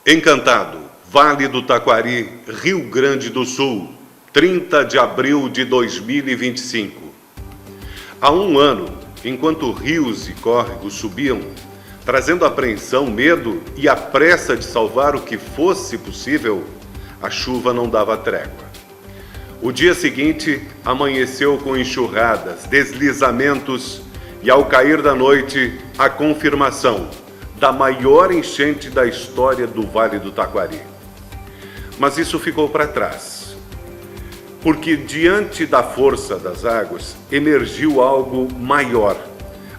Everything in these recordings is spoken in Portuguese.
Encantado, Vale do Taquari, Rio Grande do Sul, 30 de abril de 2025. Há um ano, enquanto rios e córregos subiam, trazendo apreensão, medo e a pressa de salvar o que fosse possível, a chuva não dava trégua. O dia seguinte amanheceu com enxurradas, deslizamentos e, ao cair da noite, a confirmação da maior enchente da história do Vale do Taquari. Mas isso ficou para trás, porque diante da força das águas emergiu algo maior: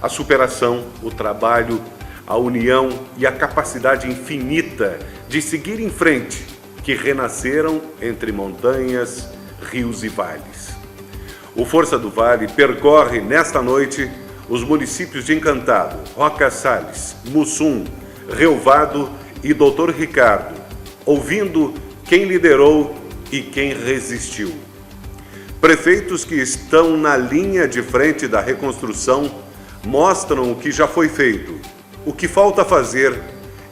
a superação, o trabalho, a união e a capacidade infinita de seguir em frente, que renasceram entre montanhas, rios e vales. O Força do Vale percorre nesta noite os municípios de Encantado, Roca Salles, Mussum, Relvado e Doutor Ricardo, ouvindo quem liderou e quem resistiu. Prefeitos que estão na linha de frente da reconstrução mostram o que já foi feito, o que falta fazer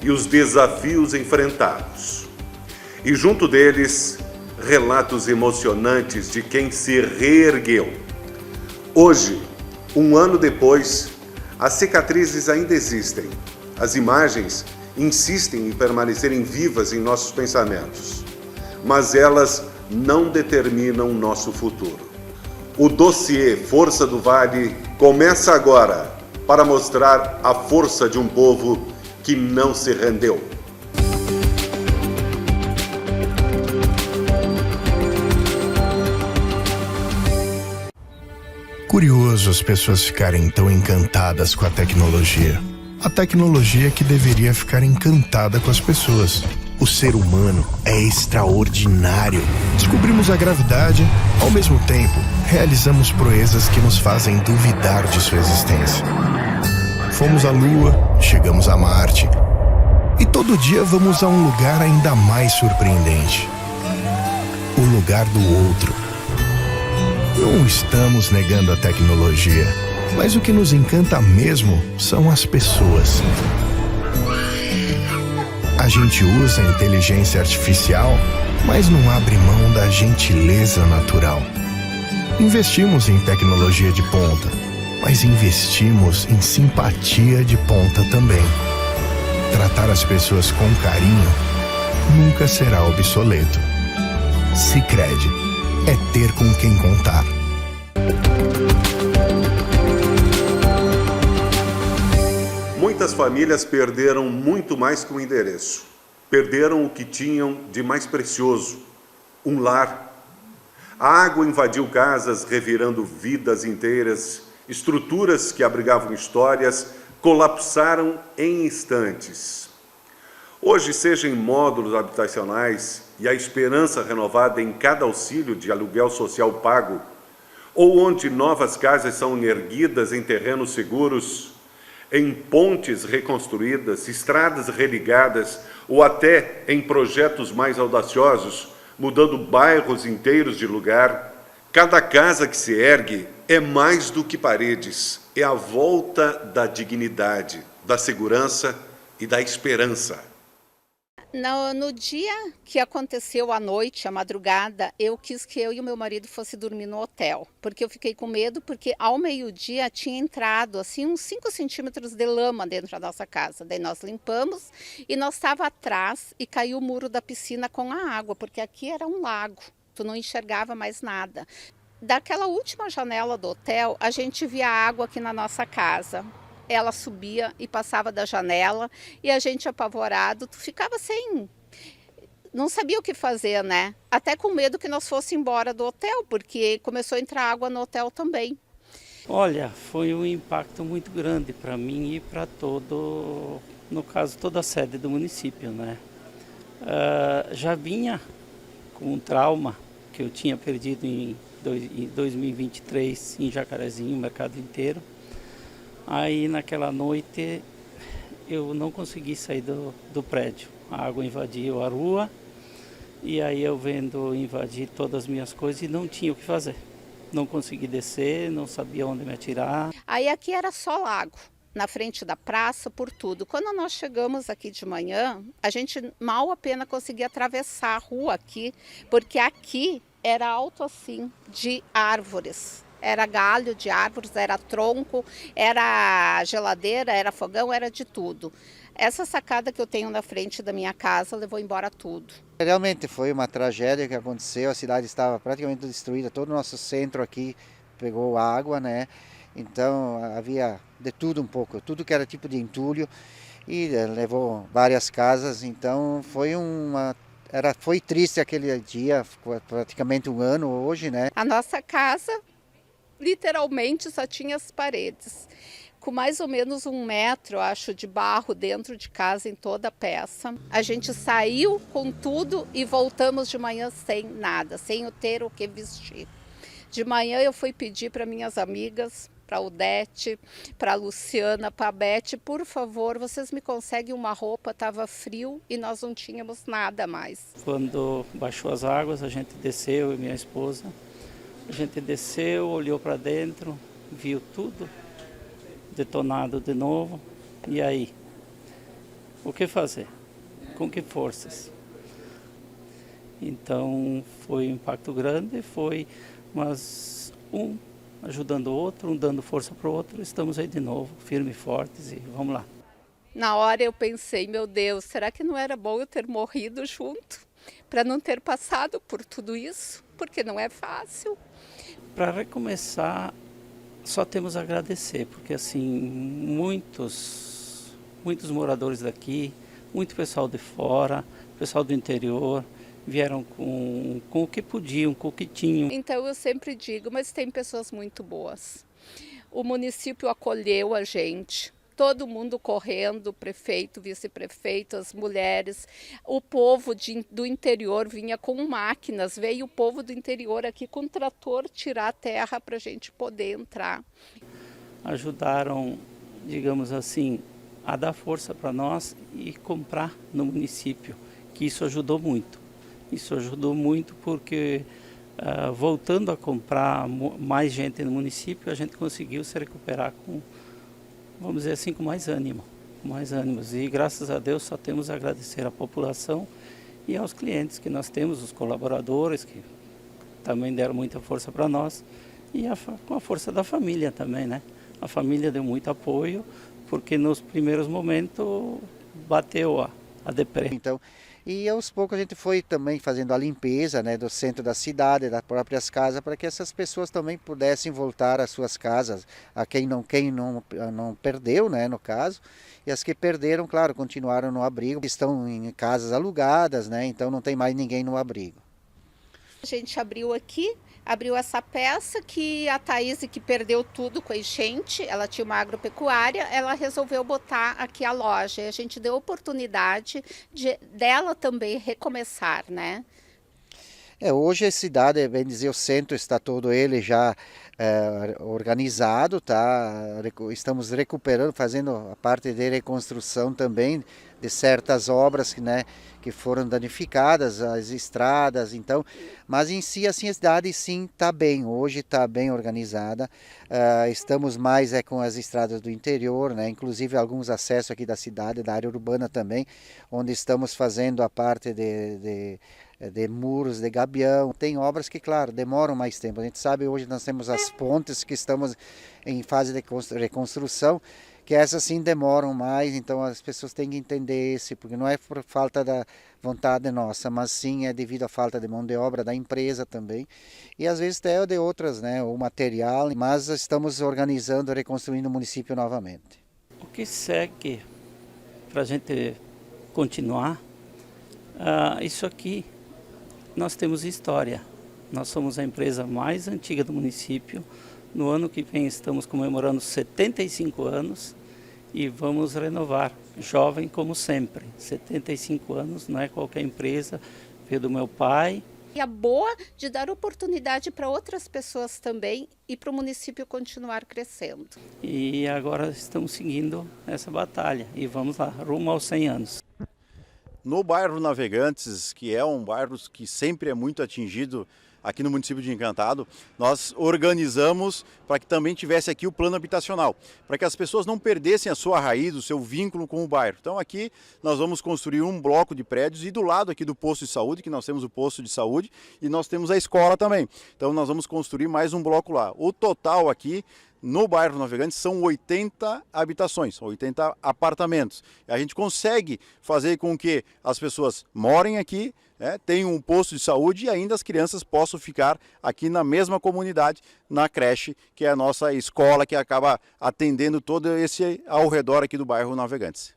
e os desafios enfrentados. E junto deles, relatos emocionantes de quem se reergueu. Hoje, um ano depois, as cicatrizes ainda existem. As imagens insistem em permanecerem vivas em nossos pensamentos, mas elas não determinam nosso futuro. O dossiê Força do Vale começa agora para mostrar a força de um povo que não se rendeu. Curioso as pessoas ficarem tão encantadas com a tecnologia. A tecnologia que deveria ficar encantada com as pessoas. O ser humano é extraordinário. Descobrimos a gravidade, ao mesmo tempo, realizamos proezas que nos fazem duvidar de sua existência. Fomos à Lua, chegamos a Marte. E todo dia vamos a um lugar ainda mais surpreendente. O lugar do outro. Não estamos negando a tecnologia, mas o que nos encanta mesmo são as pessoas. A gente usa a inteligência artificial, mas não abre mão da gentileza natural. Investimos em tecnologia de ponta, mas investimos em simpatia de ponta também. Tratar as pessoas com carinho nunca será obsoleto. Sicredi é ter com quem contar. Muitas famílias perderam muito mais que um endereço. Perderam o que tinham de mais precioso: um lar. A água invadiu casas, revirando vidas inteiras. Estruturas que abrigavam histórias colapsaram em instantes. Hoje, seja em módulos habitacionais e a esperança renovada em cada auxílio de aluguel social pago, ou onde novas casas são erguidas em terrenos seguros, em pontes reconstruídas, estradas religadas, ou até em projetos mais audaciosos, mudando bairros inteiros de lugar, cada casa que se ergue é mais do que paredes, é a volta da dignidade, da segurança e da esperança. No dia que aconteceu à noite, à madrugada, eu quis que eu e o meu marido fosse dormir no hotel, porque eu fiquei com medo, porque ao meio-dia tinha entrado assim uns 5 centímetros de lama dentro da nossa casa. Daí nós limpamos e nós estava atrás e caiu o muro da piscina com a água, porque aqui era um lago, tu não enxergava mais nada. Daquela última janela do hotel, a gente via água aqui na nossa casa. Ela subia e passava da janela e a gente apavorado, ficava sem, não sabia o que fazer, né? Até com medo que nós fosse embora do hotel, porque começou a entrar água no hotel também. Olha, foi um impacto muito grande para mim e para no caso, toda a sede do município, né? Já vinha com um trauma que eu tinha perdido em 2023 em Jacarezinho, o mercado inteiro. Aí naquela noite eu não consegui sair do prédio. A água invadiu a rua e aí eu vendo invadir todas as minhas coisas e não tinha o que fazer. Não consegui descer, não sabia onde me atirar. Aí aqui era só lago. na frente da praça, por tudo. Quando nós chegamos aqui de manhã, a gente mal a pena conseguia atravessar a rua aqui, porque aqui era alto assim, de árvores. Era galho de árvores, era tronco, era geladeira, era fogão, era de tudo. Essa sacada que eu tenho na frente da minha casa levou embora tudo. Realmente foi uma tragédia que aconteceu, a cidade estava praticamente destruída, todo o nosso centro aqui pegou água, né? Então havia de tudo um pouco, tudo que era tipo de entulho e levou várias casas, então foi triste aquele dia, praticamente um ano hoje, né? A nossa casa literalmente só tinha as paredes, com mais ou menos 1 metro, acho, de barro dentro de casa em toda a peça. A gente saiu com tudo e voltamos de manhã sem nada, sem ter o que vestir. De manhã eu fui pedir para minhas amigas, para a Odete, para a Luciana, para a Beth, por favor, vocês me conseguem uma roupa, estava frio e nós não tínhamos nada mais. Quando baixou as águas, a gente desceu, eu e minha esposa. A gente desceu, olhou para dentro, viu tudo detonado de novo. E aí? O que fazer? Com que forças? Então foi um impacto grande, mas um ajudando o outro, um dando força para o outro. Estamos aí de novo, firmes e fortes e vamos lá. Na hora eu pensei, meu Deus, será que não era bom eu ter morrido junto? Para não ter passado por tudo isso? Porque não é fácil. Para recomeçar, só temos a agradecer, porque assim, muitos moradores daqui, muito pessoal de fora, pessoal do interior, vieram com o que podiam, com o que tinham. Então eu sempre digo, mas tem pessoas muito boas. O município acolheu a gente. Todo mundo correndo, prefeito, vice-prefeito, as mulheres. O povo do interior vinha com máquinas, veio o povo do interior aqui com trator tirar a terra para a gente poder entrar. Ajudaram, digamos assim, a dar força para nós e comprar no município, que isso ajudou muito. Isso ajudou muito porque, voltando a comprar mais gente no município, a gente conseguiu se recuperar com, vamos dizer assim, com mais ânimos. E graças a Deus só temos a agradecer à população e aos clientes que nós temos, os colaboradores que também deram muita força para nós e com a força da família também, né? A família deu muito apoio porque nos primeiros momentos bateu a deprê. Então, e aos poucos a gente foi também fazendo a limpeza, né, do centro da cidade, das próprias casas, para que essas pessoas também pudessem voltar às suas casas, a quem não perdeu, né, no caso, e as que perderam, claro, continuaram no abrigo, estão em casas alugadas, né, então não tem mais ninguém no abrigo. A gente abriu essa peça que a Thaís, que perdeu tudo com a enchente, ela tinha uma agropecuária, ela resolveu botar aqui a loja. E a gente deu oportunidade dela também recomeçar, né? Hoje a cidade, bem dizer, o centro está todo ele já organizado, tá? Estamos recuperando, fazendo a parte de reconstrução também de certas obras, né, que foram danificadas, as estradas, então, mas em si assim, a cidade sim está bem, hoje está bem organizada, estamos mais com as estradas do interior, né, inclusive alguns acessos aqui da cidade, da área urbana também, onde estamos fazendo a parte de muros de gabião. Tem obras que, claro, demoram mais tempo. A gente sabe, hoje nós temos as pontes que estamos em fase de reconstrução, que essas sim demoram mais, então as pessoas têm que entender isso, porque não é por falta da vontade nossa, mas sim é devido à falta de mão de obra da empresa também, e às vezes até de outras, né, o material, mas estamos organizando, reconstruindo o município novamente. O que segue para a gente continuar, isso aqui, nós temos história. Nós somos a empresa mais antiga do município. No ano que vem estamos comemorando 75 anos e vamos renovar. Jovem como sempre. 75 anos, não é qualquer empresa. Veio do meu pai. E a boa de dar oportunidade para outras pessoas também e para o município continuar crescendo. E agora estamos seguindo essa batalha e vamos lá, rumo aos 100 anos. No bairro Navegantes, que é um bairro que sempre é muito atingido aqui no município de Encantado, nós organizamos para que também tivesse aqui o plano habitacional, para que as pessoas não perdessem a sua raiz, o seu vínculo com o bairro. Então aqui nós vamos construir um bloco de prédios e do lado aqui do posto de saúde, que nós temos o posto de saúde e nós temos a escola também. Então nós vamos construir mais um bloco lá. O total aqui no bairro Navegantes são 80 habitações, 80 apartamentos. A gente consegue fazer com que as pessoas morem aqui, tenham um posto de saúde e ainda as crianças possam ficar aqui na mesma comunidade, na creche, que é a nossa escola, que acaba atendendo todo esse ao redor aqui do bairro Navegantes.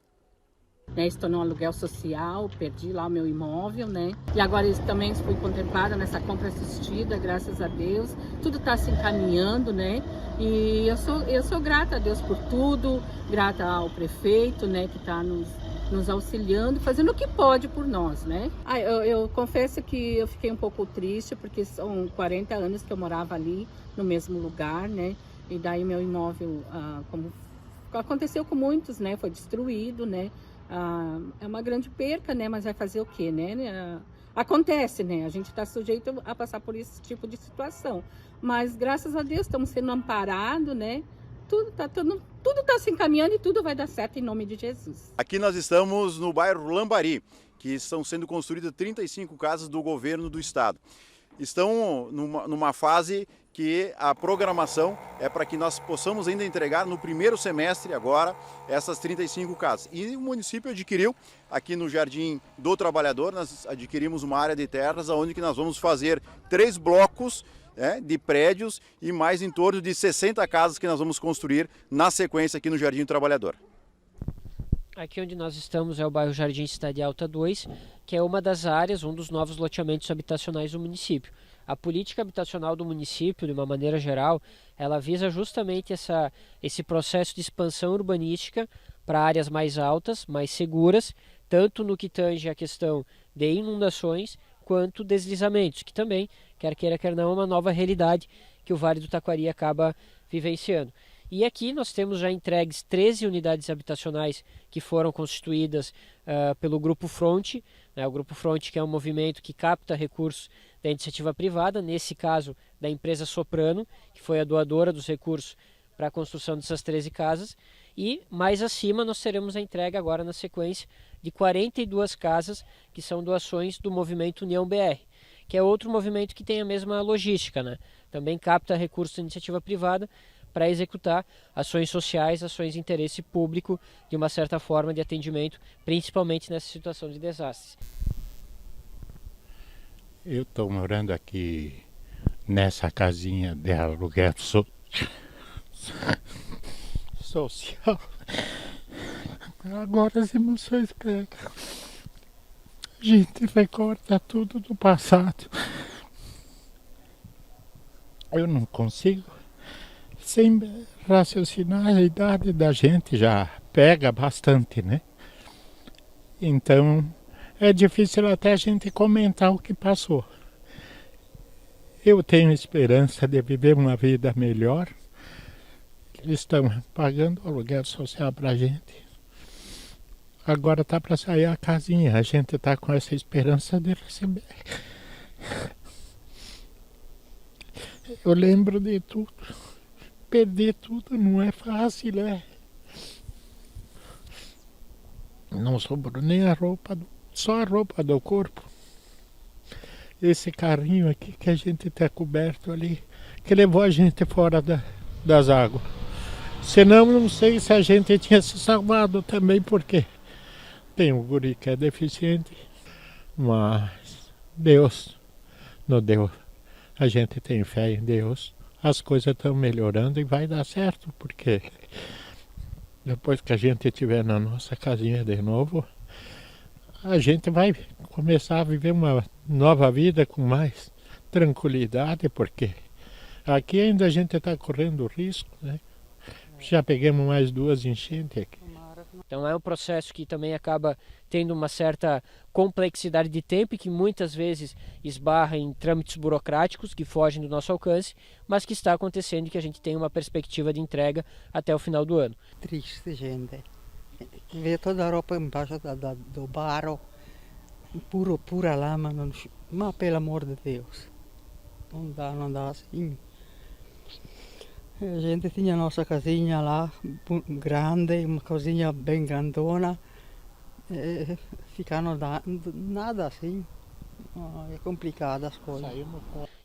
Estou no aluguel social, perdi lá o meu imóvel, E agora também fui contemplada nessa compra assistida, graças a Deus. Tudo está se encaminhando, E eu sou grata a Deus por tudo, grata ao prefeito, que está nos auxiliando, fazendo o que pode por nós, eu confesso que eu fiquei um pouco triste, porque são 40 anos que eu morava ali, no mesmo lugar, E daí meu imóvel, como aconteceu com muitos, foi destruído, É uma grande perca, Mas vai fazer o quê, Acontece, A gente está sujeito a passar por esse tipo de situação. Mas, graças a Deus, estamos sendo amparados, Tudo está se encaminhando e tudo vai dar certo em nome de Jesus. Aqui nós estamos no bairro Lambari, que estão sendo construídas 35 casas do governo do estado. Estão numa fase que a programação é para que nós possamos ainda entregar no primeiro semestre agora essas 35 casas. E o município adquiriu, aqui no Jardim do Trabalhador, nós adquirimos uma área de terras onde que nós vamos fazer 3 blocos de prédios e mais em torno de 60 casas que nós vamos construir na sequência aqui no Jardim do Trabalhador. Aqui onde nós estamos é o bairro Jardim Cidade Alta 2, que é uma das áreas, um dos novos loteamentos habitacionais do município. A política habitacional do município, de uma maneira geral, ela visa justamente esse processo de expansão urbanística para áreas mais altas, mais seguras, tanto no que tange a questão de inundações, quanto deslizamentos, que também, quer queira, quer não, é uma nova realidade que o Vale do Taquari acaba vivenciando. E aqui nós temos já entregues 13 unidades habitacionais que foram constituídas pelo Grupo Fronte, o Grupo Fronte, que é um movimento que capta recursos da iniciativa privada, nesse caso da empresa Soprano, que foi a doadora dos recursos para a construção dessas 13 casas, e mais acima nós teremos a entrega agora na sequência de 42 casas que são doações do movimento União BR, que é outro movimento que tem a mesma logística, também capta recursos da iniciativa privada para executar ações sociais, ações de interesse público, de uma certa forma de atendimento, principalmente nessa situação de desastres. Eu estou morando aqui nessa casinha de aluguel social. Agora as emoções pegam. A gente recorda tudo do passado. Eu não consigo, sem raciocinar, a idade da gente já pega bastante, Então, é difícil até a gente comentar o que passou. Eu tenho esperança de viver uma vida melhor. Eles estão pagando aluguel social para a gente. Agora está para sair a casinha. A gente está com essa esperança de receber. Eu lembro de tudo. Perder tudo não é fácil, Não sobrou nem a roupa, só a roupa do corpo. Esse carrinho aqui que a gente está coberto ali, que levou a gente fora das águas. Senão, não sei se a gente tinha se salvado também, porque tem um guri que é deficiente, mas Deus não deu. A gente tem fé em Deus. As coisas estão melhorando e vai dar certo, porque depois que a gente estiver na nossa casinha de novo, a gente vai começar a viver uma nova vida com mais tranquilidade, porque aqui ainda a gente está correndo risco, Já pegamos mais 2 enchentes aqui. Então é um processo que também acaba tendo uma certa complexidade de tempo e que muitas vezes esbarra em trâmites burocráticos que fogem do nosso alcance, mas que está acontecendo e que a gente tem uma perspectiva de entrega até o final do ano. Triste, gente. Ver toda a roupa embaixo do barro, pura lama, mas pelo amor de Deus. não dá assim. A gente tinha a nossa casinha lá, grande, uma cozinha bem grandona, ficar não dá nada assim. É complicado as coisas.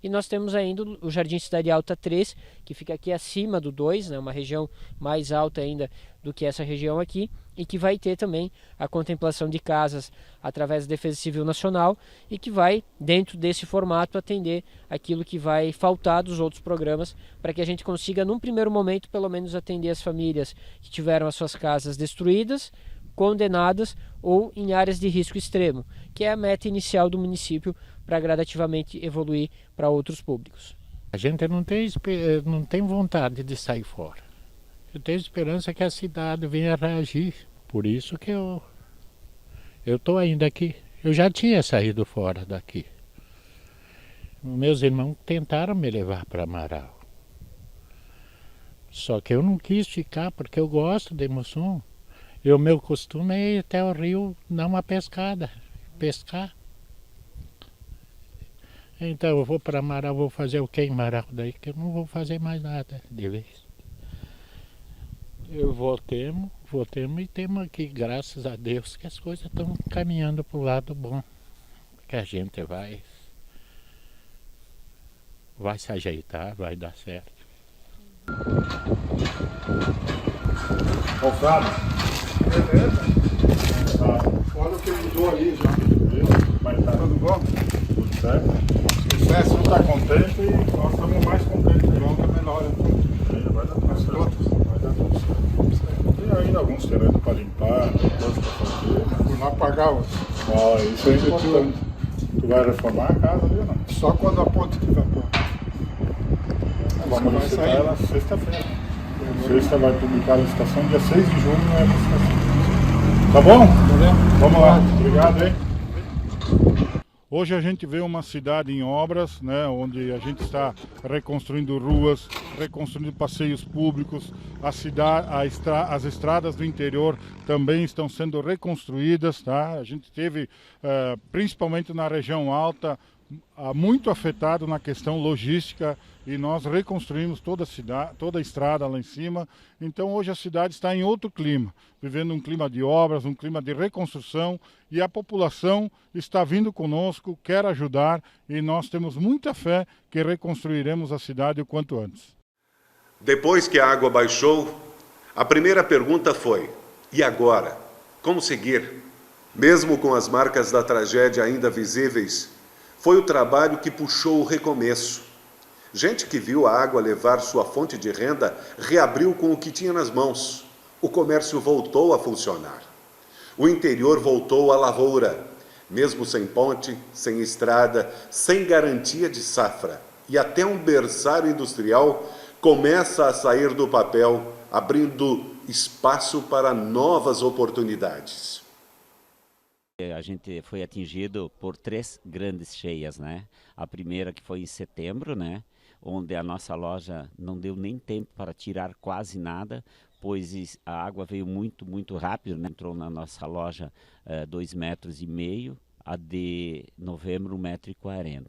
E nós temos ainda o Jardim Cidade Alta 3, que fica aqui acima do 2, né, uma região mais alta ainda do que essa região aqui, e que vai ter também a contemplação de casas através da Defesa Civil Nacional e que vai, dentro desse formato, atender aquilo que vai faltar dos outros programas para que a gente consiga, num primeiro momento, pelo menos atender as famílias que tiveram as suas casas destruídas, condenadas ou em áreas de risco extremo, que é a meta inicial do município para gradativamente evoluir para outros públicos. A gente não tem vontade de sair fora. Eu tenho esperança que a cidade venha reagir. Por isso que eu estou ainda aqui. Eu já tinha saído fora daqui. Meus irmãos tentaram me levar para Amaral. Só que eu não quis ficar porque eu gosto de Mussum. E o meu costume é ir até o rio dar uma pescada, pescar. Então eu vou para Amaral, vou fazer o que em Amaral daí? Que eu não vou fazer mais nada de vez. Eu voltemos e temos aqui, graças a Deus, que as coisas estão caminhando para o lado bom. Que a gente vai se ajeitar, vai dar certo. Alfredo, beleza? Olha o que mudou ali já. Mas tá tudo bom? Tudo certo. Sucesso, não tá contente e nós estamos mais contentes. Vamos que melhora. Vai dar tudo certo. Vai dar tudo certo. Tem ainda alguns terrenos para limpar, coisas para fazer. Por não pagar os. Isso é importante. Tu vai reformar a casa ali ou não? Só quando a ponte estiver pronta. Vamos licitar ela sexta-feira. Sexta vai publicar a licitação, dia 6 de junho é a licitação. Tá bom? Vamos lá. Obrigado, hein? Hoje a gente vê uma cidade em obras, né, onde a gente está reconstruindo ruas, reconstruindo passeios públicos, as estradas do interior também estão sendo reconstruídas, tá? A gente teve, principalmente na região alta, muito afetado na questão logística e nós reconstruímos toda a cidade, toda a estrada lá em cima. Então hoje a cidade está em outro clima, vivendo um clima de obras, um clima de reconstrução e a população está vindo conosco, quer ajudar e nós temos muita fé que reconstruiremos a cidade o quanto antes. Depois que a água baixou, a primeira pergunta foi: e agora? Como seguir? Mesmo com as marcas da tragédia ainda visíveis, foi o trabalho que puxou o recomeço. Gente que viu a água levar sua fonte de renda reabriu com o que tinha nas mãos. O comércio voltou a funcionar. O interior voltou à lavoura, mesmo sem ponte, sem estrada, sem garantia de safra. E até um berçário industrial começa a sair do papel, abrindo espaço para novas oportunidades. A gente foi atingido por 3 grandes cheias, né? A primeira que foi em setembro, né? Onde a nossa loja não deu nem tempo para tirar quase nada, pois a água veio muito rápido, né? Entrou na nossa loja 2,5 metros, a de novembro 1,40 m.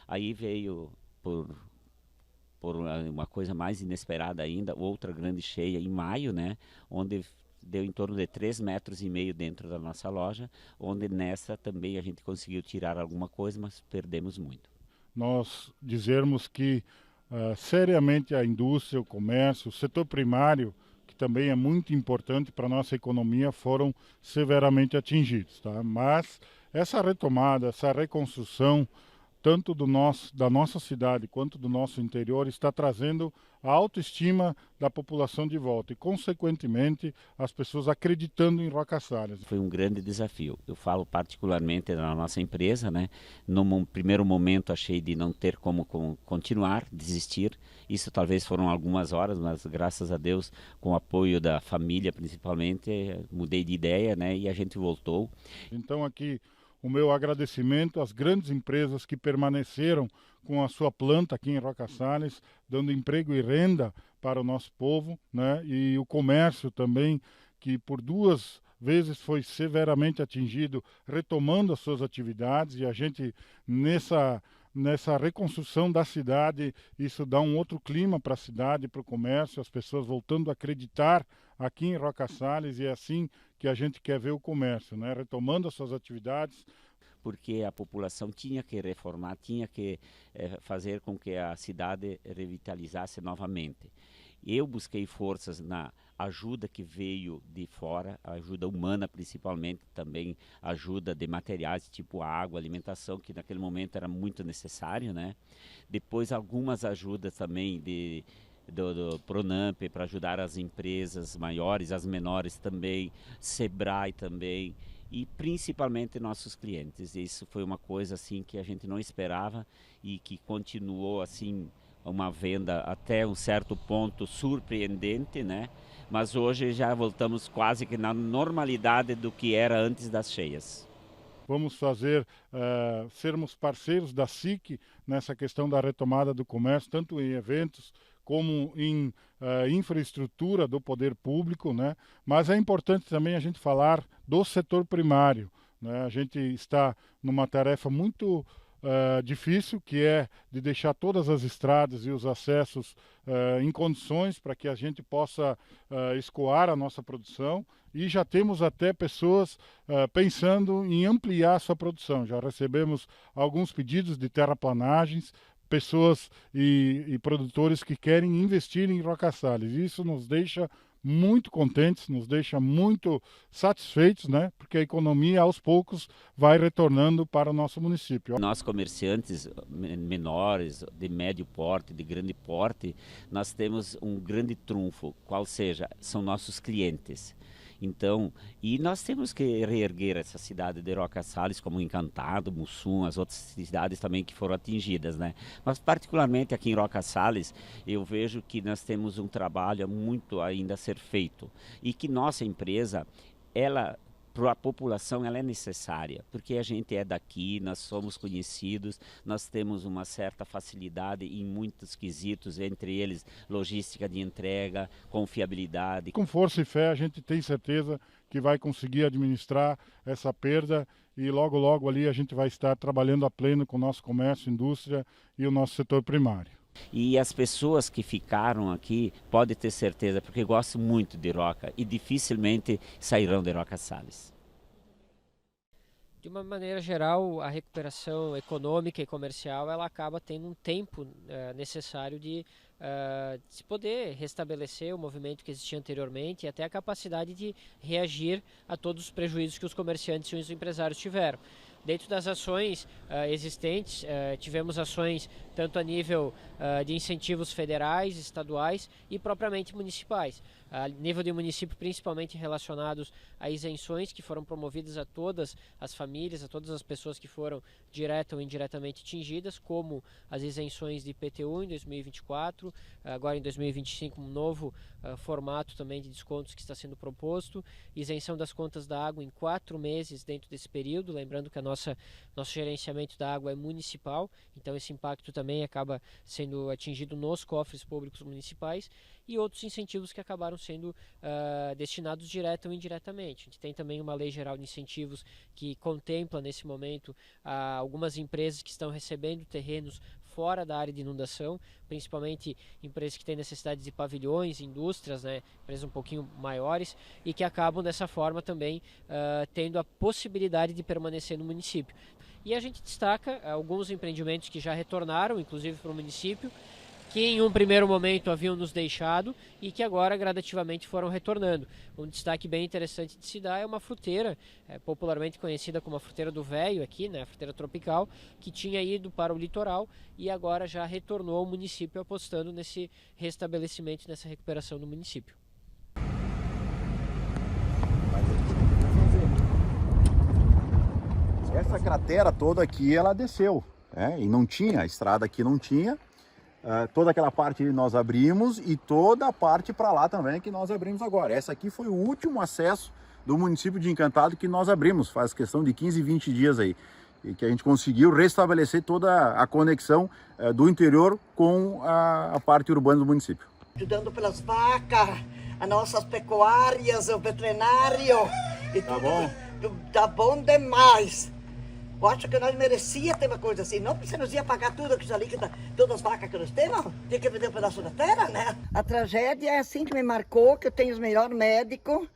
Aí veio, por uma coisa mais inesperada ainda, outra grande cheia em maio, né? Onde deu em torno de 3,5 metros dentro da nossa loja, onde nessa também a gente conseguiu tirar alguma coisa, mas perdemos muito. Nós dizermos que seriamente a indústria, o comércio, o setor primário, que também é muito importante para a nossa economia, foram severamente atingidos, tá? Mas essa retomada, essa reconstrução, tanto da nossa cidade quanto do nosso interior, está trazendo a autoestima da população de volta e, consequentemente, as pessoas acreditando em Roca Salles. Foi um grande desafio. Eu falo particularmente da nossa empresa, né? No primeiro momento achei de não ter como continuar, desistir. Isso talvez foram algumas horas, mas graças a Deus, com o apoio da família principalmente, mudei de ideia, né? E a gente voltou. Então aqui o meu agradecimento às grandes empresas que permaneceram com a sua planta aqui em Roca Salles, dando emprego e renda para o nosso povo, né? E o comércio também, que por 2 vezes foi severamente atingido, retomando as suas atividades, e a gente nessa reconstrução da cidade, isso dá um outro clima para a cidade, para o comércio, as pessoas voltando a acreditar aqui em Roca Salles, e é assim que a gente quer ver o comércio, né? Retomando as suas atividades. Porque a população tinha que reformar, tinha que fazer com que a cidade revitalizasse novamente. Eu busquei forças na ajuda que veio de fora, ajuda humana principalmente, também ajuda de materiais tipo água, alimentação, que naquele momento era muito necessário, né? Depois algumas ajudas também do Pronamp para ajudar as empresas maiores, as menores também, Sebrae também, e principalmente nossos clientes. Isso foi uma coisa assim que a gente não esperava e que continuou assim uma venda até um certo ponto surpreendente, né? Mas hoje já voltamos quase que na normalidade do que era antes das cheias. Vamos fazer, sermos parceiros da SIC nessa questão da retomada do comércio, tanto em eventos como em infraestrutura do poder público, né? Mas é importante também a gente falar do setor primário, né? A gente está numa tarefa muito difícil, que é de deixar todas as estradas e os acessos em condições para que a gente possa escoar a nossa produção, e já temos até pessoas pensando em ampliar a sua produção. Já recebemos alguns pedidos de terraplanagens, pessoas e produtores que querem investir em Roca Salles. Isso nos deixa muito contentes, nos deixa muito satisfeitos, né? Porque a economia aos poucos vai retornando para o nosso município. Nós comerciantes menores, de médio porte, de grande porte, nós temos um grande trunfo, qual seja, são nossos clientes. Então, e nós temos que reerguer essa cidade de Roca Salles, como Encantado, Mussum, as outras cidades também que foram atingidas, né? Mas particularmente aqui em Roca Salles, eu vejo que nós temos um trabalho muito ainda a ser feito, e que nossa empresa, ela, para a população, ela é necessária, porque a gente é daqui, nós somos conhecidos, nós temos uma certa facilidade em muitos quesitos, entre eles logística de entrega, confiabilidade. Com força e fé, a gente tem certeza que vai conseguir administrar essa perda, e logo, logo ali a gente vai estar trabalhando a pleno com o nosso comércio, indústria e o nosso setor primário. E as pessoas que ficaram aqui podem ter certeza, porque gostam muito de Roca e dificilmente sairão de Roca Salles. De uma maneira geral, a recuperação econômica e comercial ela acaba tendo um tempo necessário de se poder restabelecer o movimento que existia anteriormente e até a capacidade de reagir a todos os prejuízos que os comerciantes e os empresários tiveram. Dentro das ações existentes, tivemos ações tanto a nível de incentivos federais, estaduais e propriamente municipais. A nível de município, principalmente relacionados a isenções que foram promovidas a todas as famílias, a todas as pessoas que foram direta ou indiretamente atingidas, como as isenções de IPTU em 2024, agora em 2025 um novo formato também de descontos que está sendo proposto, isenção das contas da água em 4 meses dentro desse período, lembrando que nosso gerenciamento da água é municipal, então esse impacto também acaba sendo atingido nos cofres públicos municipais, e outros incentivos que acabaram sendo destinados direta ou indiretamente. A gente tem também uma lei geral de incentivos que contempla nesse momento algumas empresas que estão recebendo terrenos fora da área de inundação, principalmente empresas que têm necessidades de pavilhões, indústrias, né, empresas um pouquinho maiores, e que acabam dessa forma também tendo a possibilidade de permanecer no município. E a gente destaca alguns empreendimentos que já retornaram, inclusive para o município, que em um primeiro momento haviam nos deixado e que agora gradativamente foram retornando. Um destaque bem interessante de se dar é uma fruteira, popularmente conhecida como a fruteira do Velho aqui, né, a fruteira tropical, que tinha ido para o litoral e agora já retornou ao município, apostando nesse restabelecimento, nessa recuperação do município. Essa cratera toda aqui, ela desceu, né? E não tinha, a estrada aqui não tinha. Toda aquela parte nós abrimos e toda a parte para lá também que nós abrimos agora. Essa aqui foi o último acesso do município de Encantado que nós abrimos, faz questão de 15, 20 dias aí. E que a gente conseguiu restabelecer toda a conexão do interior com a parte urbana do município. Ajudando pelas vacas, as nossas pecuárias, o veterinário. E tá tudo, bom? Tá bom demais. Eu acho que nós merecia ter uma coisa assim. Não porque você nos ia pagar tudo aquilo ali, todas as vacas que nós temos. Tem que vender um pedaço da terra, né? A tragédia é assim que me marcou, que eu tenho os melhores médicos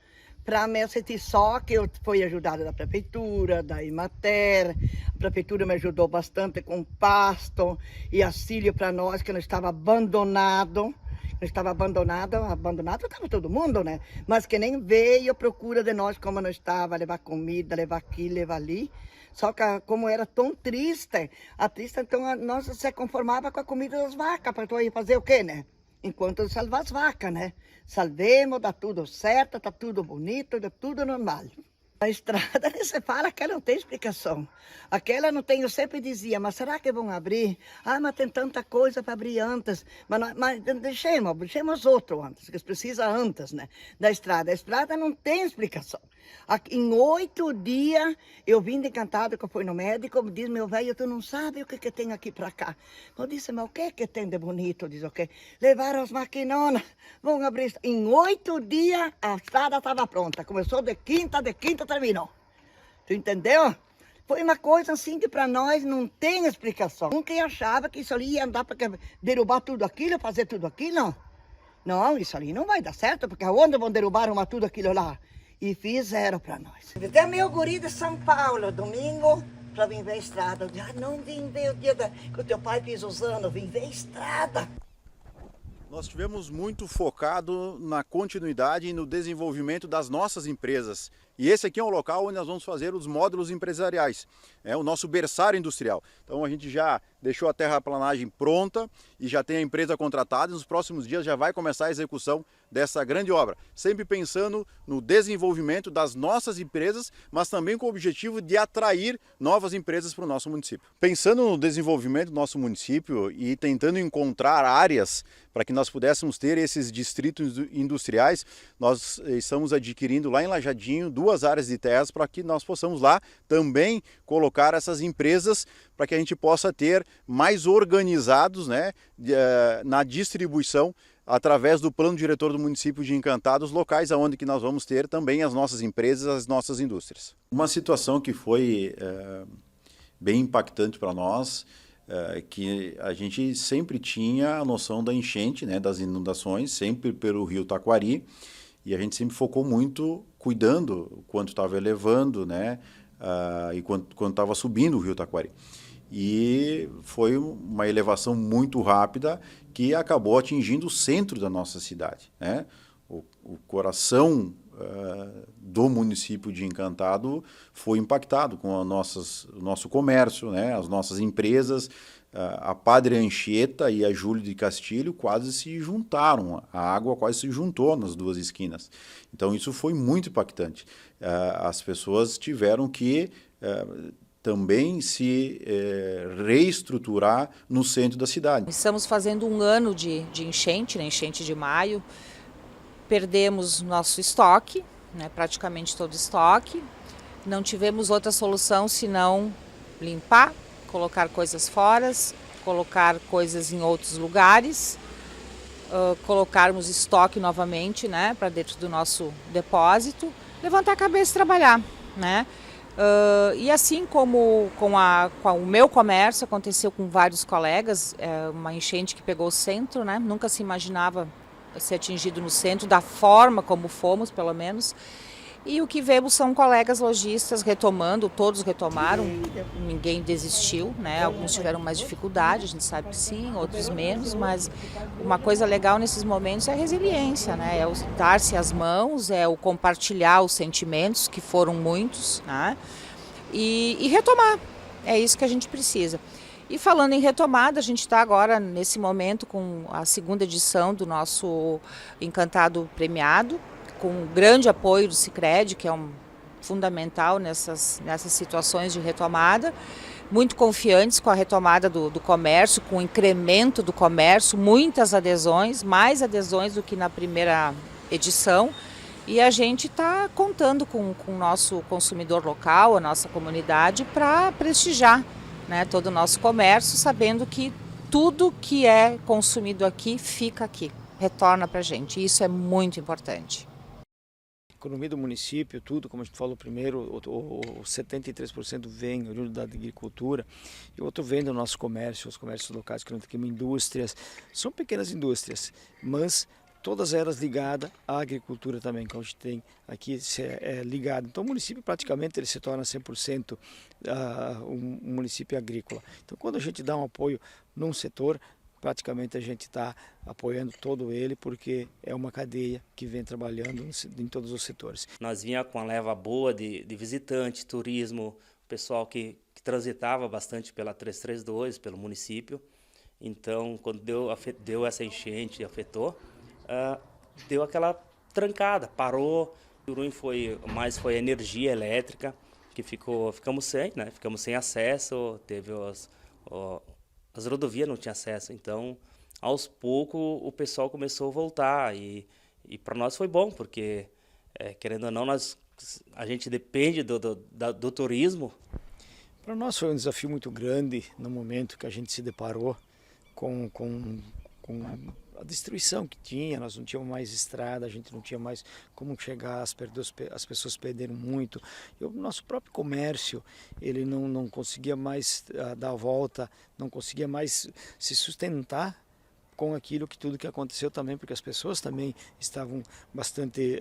para me sentir só, que eu fui ajudada da prefeitura, da Imater. A prefeitura me ajudou bastante com pasto e auxílio para nós, que não estava abandonado. Não estava abandonado estava todo mundo, né? Mas que nem veio procura de nós como não estava, levar comida, levar aqui, levar ali. Só que como era tão triste, então nós se conformava com a comida das vacas, para fazer o quê, né? Enquanto salvar as vacas, né? Salvemos, dá tudo certo, tá tudo bonito, dá tudo normal. A estrada, você fala que ela não tem explicação. Aquela não tem, eu sempre dizia, mas será que vão abrir? Ah, mas tem tanta coisa para abrir antes. Mas deixemos outro antes, que precisa antes, né? Da estrada. A estrada não tem explicação. Em 8 dias, eu vim encantado que eu fui no médico, me diz, meu velho, tu não sabe o que tem aqui para cá. Eu disse, mas o que tem de bonito? Diz, o quê? Levaram as maquinonas, vão abrir. Em 8 dias, a estrada estava pronta. Começou de quinta terminou. Tu entendeu? Foi uma coisa assim que para nós não tem explicação. Nunca achava que isso ali ia andar para derrubar tudo aquilo, fazer tudo aquilo. Não, isso ali não vai dar certo, porque aonde vão derrubar tudo aquilo lá? E fizeram para nós. Até meu guri de São Paulo, domingo, para vir ver a estrada. Eu disse, não vim ver o dia que o teu pai fez os anos, vim ver a estrada. Nós tivemos muito focado na continuidade e no desenvolvimento das nossas empresas. E esse aqui é um local onde nós vamos fazer os módulos empresariais, é o nosso berçário industrial. Então a gente já deixou a terraplanagem pronta e já tem a empresa contratada e nos próximos dias já vai começar a execução dessa grande obra. Sempre pensando no desenvolvimento das nossas empresas, mas também com o objetivo de atrair novas empresas para o nosso município. Pensando no desenvolvimento do nosso município e tentando encontrar áreas para que nós pudéssemos ter esses distritos industriais, nós estamos adquirindo lá em Lajadinho 2 áreas de terras para que nós possamos lá também colocar essas empresas para que a gente possa ter mais organizados, né, na distribuição através do plano diretor do município de Encantados, locais aonde que nós vamos ter também as nossas empresas, as nossas indústrias. Uma situação que foi bem impactante para nós, que a gente sempre tinha a noção da enchente, né, das inundações, sempre pelo rio Taquari, e a gente sempre focou muito cuidando quando estava elevando, né, e quando estava subindo o rio Taquari. E foi uma elevação muito rápida que acabou atingindo o centro da nossa cidade, né? O coração do município de Encantado foi impactado com o nosso comércio, né? As nossas empresas. A Padre Anchieta e a Júlio de Castilho quase se juntaram, a água quase se juntou nas 2 esquinas. Então isso foi muito impactante. As pessoas tiveram que também se reestruturar no centro da cidade. Estamos fazendo 1 ano de enchente, né, enchente de maio. Perdemos nosso estoque, né, praticamente todo o estoque. Não tivemos outra solução senão limpar, colocar coisas fora, colocar coisas em outros lugares, colocarmos estoque novamente, né, para dentro do nosso depósito, levantar a cabeça e trabalhar, né? E assim como com o meu comércio, aconteceu com vários colegas, uma enchente que pegou o centro, né? Nunca se imaginava ser atingido no centro, da forma como fomos, pelo menos. E o que vemos são colegas lojistas retomando, todos retomaram, ninguém desistiu, né? Alguns tiveram mais dificuldade, a gente sabe que sim, outros menos, mas uma coisa legal nesses momentos é a resiliência, né? É o dar-se as mãos, é o compartilhar os sentimentos, que foram muitos, né? E retomar, é isso que a gente precisa. E falando em retomada, a gente está agora, nesse momento, com a 2ª edição do nosso Encantado Premiado, com grande apoio do Sicredi, que é fundamental nessas situações de retomada, muito confiantes com a retomada do comércio, com o incremento do comércio, muitas adesões, mais adesões do que na primeira edição, e a gente está contando com o nosso consumidor local, a nossa comunidade, para prestigiar, né, todo o nosso comércio, sabendo que tudo que é consumido aqui, fica aqui, retorna para a gente, e isso é muito importante. economia do município, tudo, como a gente falou primeiro, o 73% vem da agricultura e o outro vem do nosso comércio, os comércios locais, que não tem indústrias, são pequenas indústrias, mas todas elas ligadas à agricultura também, que a gente tem aqui ligado. Então o município praticamente ele se torna 100% um município agrícola. Então quando a gente dá um apoio num setor, praticamente a gente está apoiando todo ele, porque é uma cadeia que vem trabalhando em todos os setores. Nós vinha com uma leva boa de visitantes, turismo, pessoal que transitava bastante pela 332, pelo município. Então quando deu essa enchente, afetou, deu aquela trancada, parou. O ruim foi a energia elétrica, que ficamos sem, né? Ficamos sem acesso, teve as rodovias não tinham acesso, então aos poucos o pessoal começou a voltar e para nós foi bom, porque querendo ou não, a gente depende do turismo. Para nós foi um desafio muito grande no momento que a gente se deparou com a destruição que tinha, nós não tínhamos mais estrada, a gente não tinha mais como chegar, as pessoas perderam muito. E o nosso próprio comércio, ele não conseguia mais dar a volta, não conseguia mais se sustentar com tudo que aconteceu também, porque as pessoas também estavam bastante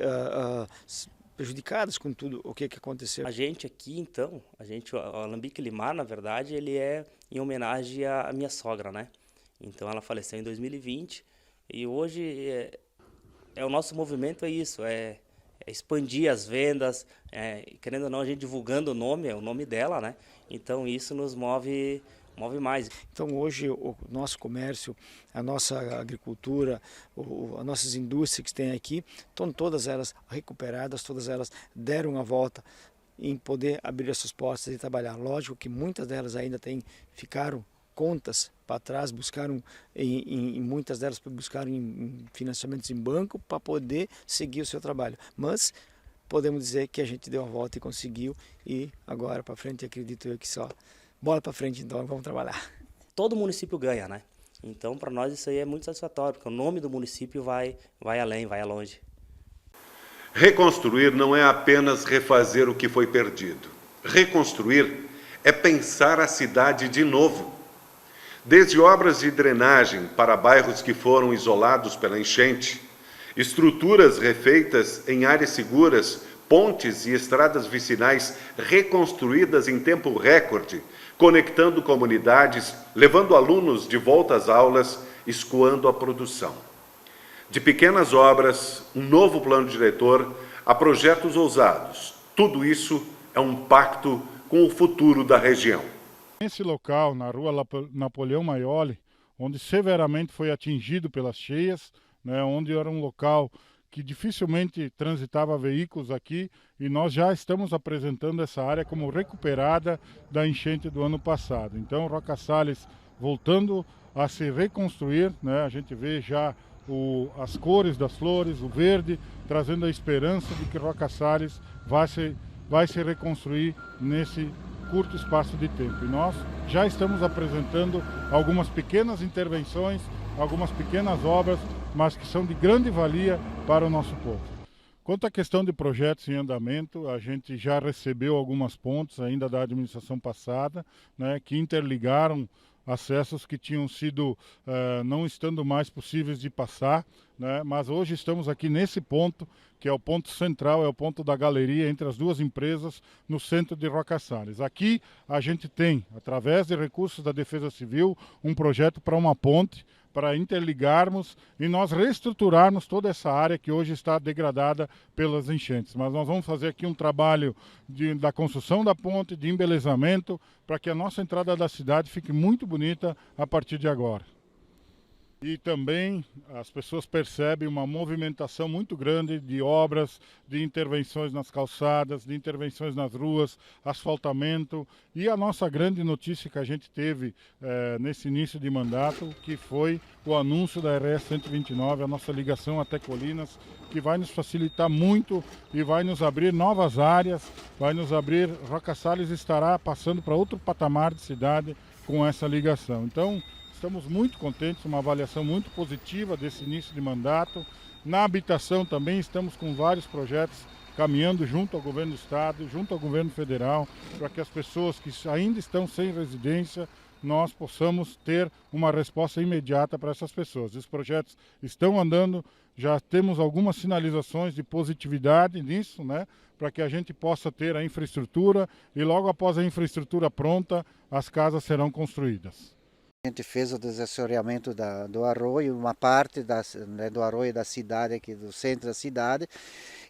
prejudicadas com tudo o que aconteceu. A gente aqui, então, o Alambique Limar, na verdade, ele é em homenagem à minha sogra, né? Então ela faleceu em 2020 e hoje o nosso movimento é isso, é expandir as vendas, querendo ou não, a gente divulgando o nome dela, né? Então isso nos move mais. Então hoje o nosso comércio, a nossa agricultura, as nossas indústrias que tem aqui, estão todas elas recuperadas, todas elas deram a volta em poder abrir essas portas e trabalhar. Lógico que muitas delas ainda ficaram contas para trás, buscaram muitas delas buscaram em financiamentos em banco para poder seguir o seu trabalho. Mas podemos dizer que a gente deu a volta e conseguiu, e agora para frente acredito eu que só bola para frente, então vamos trabalhar. Todo município ganha, né? Então para nós isso aí é muito satisfatório, porque o nome do município vai além, vai longe. Reconstruir não é apenas refazer o que foi perdido. Reconstruir é pensar a cidade de novo. Desde obras de drenagem para bairros que foram isolados pela enchente, estruturas refeitas em áreas seguras, pontes e estradas vicinais reconstruídas em tempo recorde, conectando comunidades, levando alunos de volta às aulas, escoando a produção. De pequenas obras, um novo plano diretor, a projetos ousados. Tudo isso é um pacto com o futuro da região. Nesse local, na rua Napoleão Maioli, onde severamente foi atingido pelas cheias, né, onde era um local que dificilmente transitava veículos aqui, e nós já estamos apresentando essa área como recuperada da enchente do ano passado. Então, Roca Sales voltando a se reconstruir, né, a gente vê já as cores das flores, o verde, trazendo a esperança de que Roca Sales vai se reconstruir nesse curto espaço de tempo. E nós já estamos apresentando algumas pequenas intervenções, algumas pequenas obras, mas que são de grande valia para o nosso povo. Quanto à questão de projetos em andamento, a gente já recebeu algumas pontes ainda da administração passada, né, que interligaram acessos que tinham sido não estando mais possíveis de passar, né? Mas hoje estamos aqui nesse ponto, que é o ponto central, é o ponto da galeria entre as duas empresas no centro de Roca Sales. Aqui a gente tem, através de recursos da Defesa Civil, um projeto para uma ponte, para interligarmos e nós reestruturarmos toda essa área que hoje está degradada pelas enchentes. Mas nós vamos fazer aqui um trabalho da construção da ponte, de embelezamento, para que a nossa entrada da cidade fique muito bonita a partir de agora. E também as pessoas percebem uma movimentação muito grande de obras, de intervenções nas calçadas, de intervenções nas ruas, asfaltamento. E a nossa grande notícia que a gente teve nesse início de mandato, que foi o anúncio da RS 129, a nossa ligação até Colinas, que vai nos facilitar muito e vai nos abrir novas áreas, vai nos abrir. Roca Sales estará passando para outro patamar de cidade com essa ligação. Então, estamos muito contentes, uma avaliação muito positiva desse início de mandato. Na habitação também estamos com vários projetos caminhando junto ao governo do estado, junto ao governo federal, para que as pessoas que ainda estão sem residência, nós possamos ter uma resposta imediata para essas pessoas. Os projetos estão andando, já temos algumas sinalizações de positividade nisso, né, para que a gente possa ter a infraestrutura e logo após a infraestrutura pronta, as casas serão construídas. A gente fez o desassoreamento do arroio, uma parte do arroio da cidade, aqui do centro da cidade,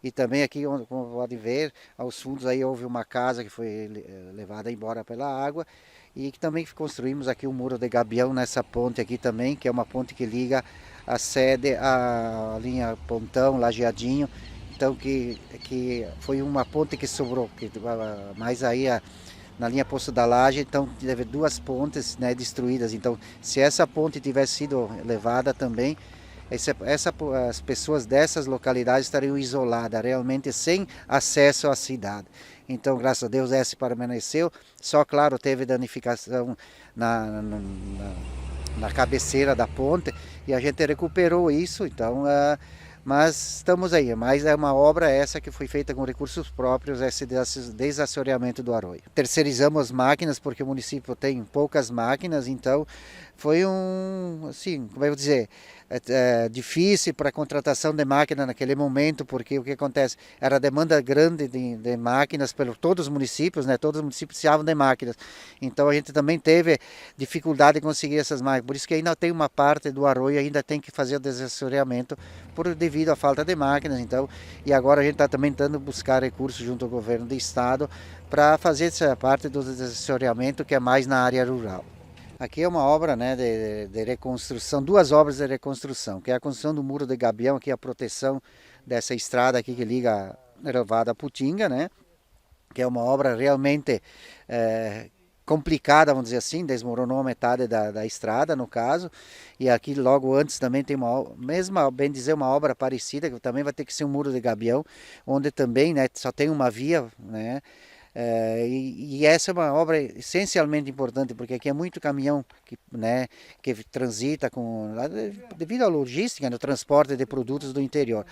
e também aqui, como pode ver, aos fundos aí houve uma casa que foi levada embora pela água, e que também construímos aqui um muro de gabião nessa ponte aqui também, que é uma ponte que liga a sede à linha Pontão, Lajeadinho, então que foi uma ponte que sobrou, mais aí na linha Poço da Laje, então teve 2 pontes, né, destruídas. Então, se essa ponte tivesse sido levada também, as pessoas dessas localidades estariam isoladas, realmente sem acesso à cidade. Então, graças a Deus, essa permaneceu. Só, claro, teve danificação na cabeceira da ponte e a gente recuperou isso. Então, mas estamos aí, mas é uma obra essa que foi feita com recursos próprios, esse desassoreamento do arroio. Terceirizamos máquinas porque o município tem poucas máquinas, então foi assim, como eu vou dizer, difícil para a contratação de máquina naquele momento, porque o que acontece, era demanda grande de máquinas por todos os municípios, né? Todos os municípios precisavam de máquinas, então a gente também teve dificuldade em conseguir essas máquinas, por isso que ainda tem uma parte do arroio, ainda tem que fazer o desassoreamento devido à falta de máquinas, então, e agora a gente está também tentando buscar recursos junto ao governo do estado para fazer essa parte do desassoreamento que é mais na área rural. Aqui é uma obra, né, de reconstrução, 2 obras de reconstrução, que é a construção do muro de gabião, aqui a proteção dessa estrada aqui que liga Relvada a Putinga, né, que é uma obra realmente complicada, vamos dizer assim, desmoronou a metade da estrada, no caso, e aqui logo antes também tem bem dizer, uma obra parecida, que também vai ter que ser um muro de gabião, onde também, né, só tem uma via, né, e essa é uma obra essencialmente importante, porque aqui é muito caminhão que transita devido à logística, no transporte de produtos do interior.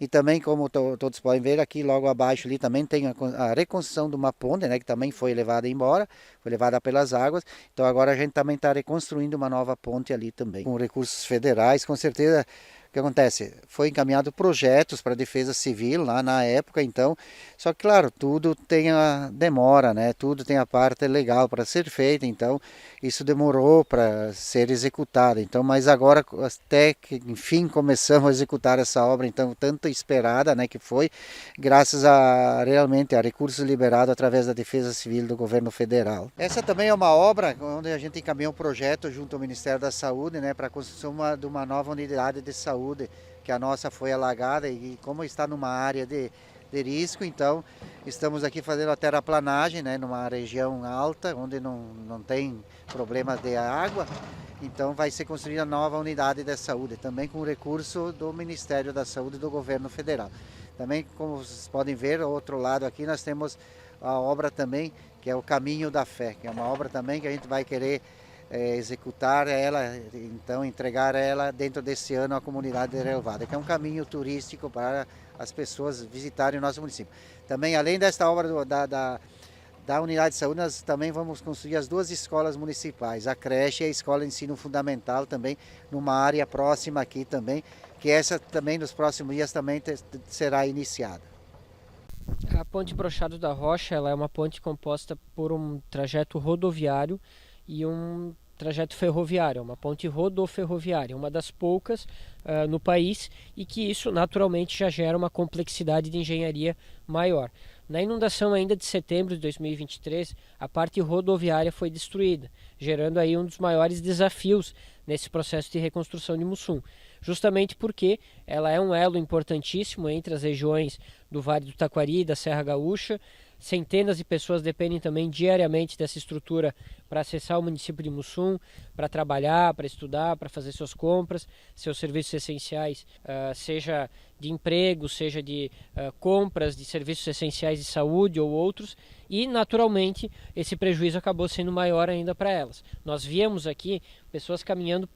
E também, como todos podem ver, aqui logo abaixo ali também tem a reconstrução de uma ponte, né, que também foi levada embora, foi levada pelas águas. Então agora a gente também está reconstruindo uma nova ponte ali também, com recursos federais, com certeza. O que acontece? Foi encaminhado projetos para a Defesa Civil lá na época, então, só que claro, tudo tem a demora, né? Tudo tem a parte legal para ser feita, então isso demorou para ser executado. Então, mas agora até que enfim começamos a executar essa obra, então tanto esperada, né, que foi, graças realmente a recursos liberados através da Defesa Civil do governo federal. Essa também é uma obra onde a gente encaminhou um projeto junto ao Ministério da Saúde, né, para a construção de uma nova unidade de saúde, que a nossa foi alagada e como está numa área de risco, então estamos aqui fazendo a terraplanagem, né, numa região alta, onde não tem problema de água, então vai ser construída a nova unidade de saúde, também com recurso do Ministério da Saúde do governo federal. Também, como vocês podem ver, ao outro lado aqui nós temos a obra também, que é o Caminho da Fé, que é uma obra também que a gente vai querer executar ela, então entregar ela dentro desse ano à comunidade de Relvada, que é um caminho turístico para as pessoas visitarem o nosso município. Também, além desta obra da unidade de saúde, nós também vamos construir as 2 escolas municipais, a creche e a escola de ensino fundamental também, numa área próxima aqui também, que essa também nos próximos dias também será iniciada. A Ponte Brochado da Rocha, ela é uma ponte composta por um trajeto rodoviário e um trajeto ferroviário, uma ponte rodoferroviária, uma das poucas no país, e que isso naturalmente já gera uma complexidade de engenharia maior. Na inundação ainda de setembro de 2023, a parte rodoviária foi destruída, gerando aí um dos maiores desafios nesse processo de reconstrução de Mussum, justamente porque ela é um elo importantíssimo entre as regiões do Vale do Taquari e da Serra Gaúcha. Centenas de pessoas dependem também diariamente dessa estrutura para acessar o município de Mussum, para trabalhar, para estudar, para fazer suas compras, seus serviços essenciais, seja de emprego, seja de compras de serviços essenciais de saúde ou outros, e naturalmente esse prejuízo acabou sendo maior ainda para elas. Nós víamos aqui pessoas caminhando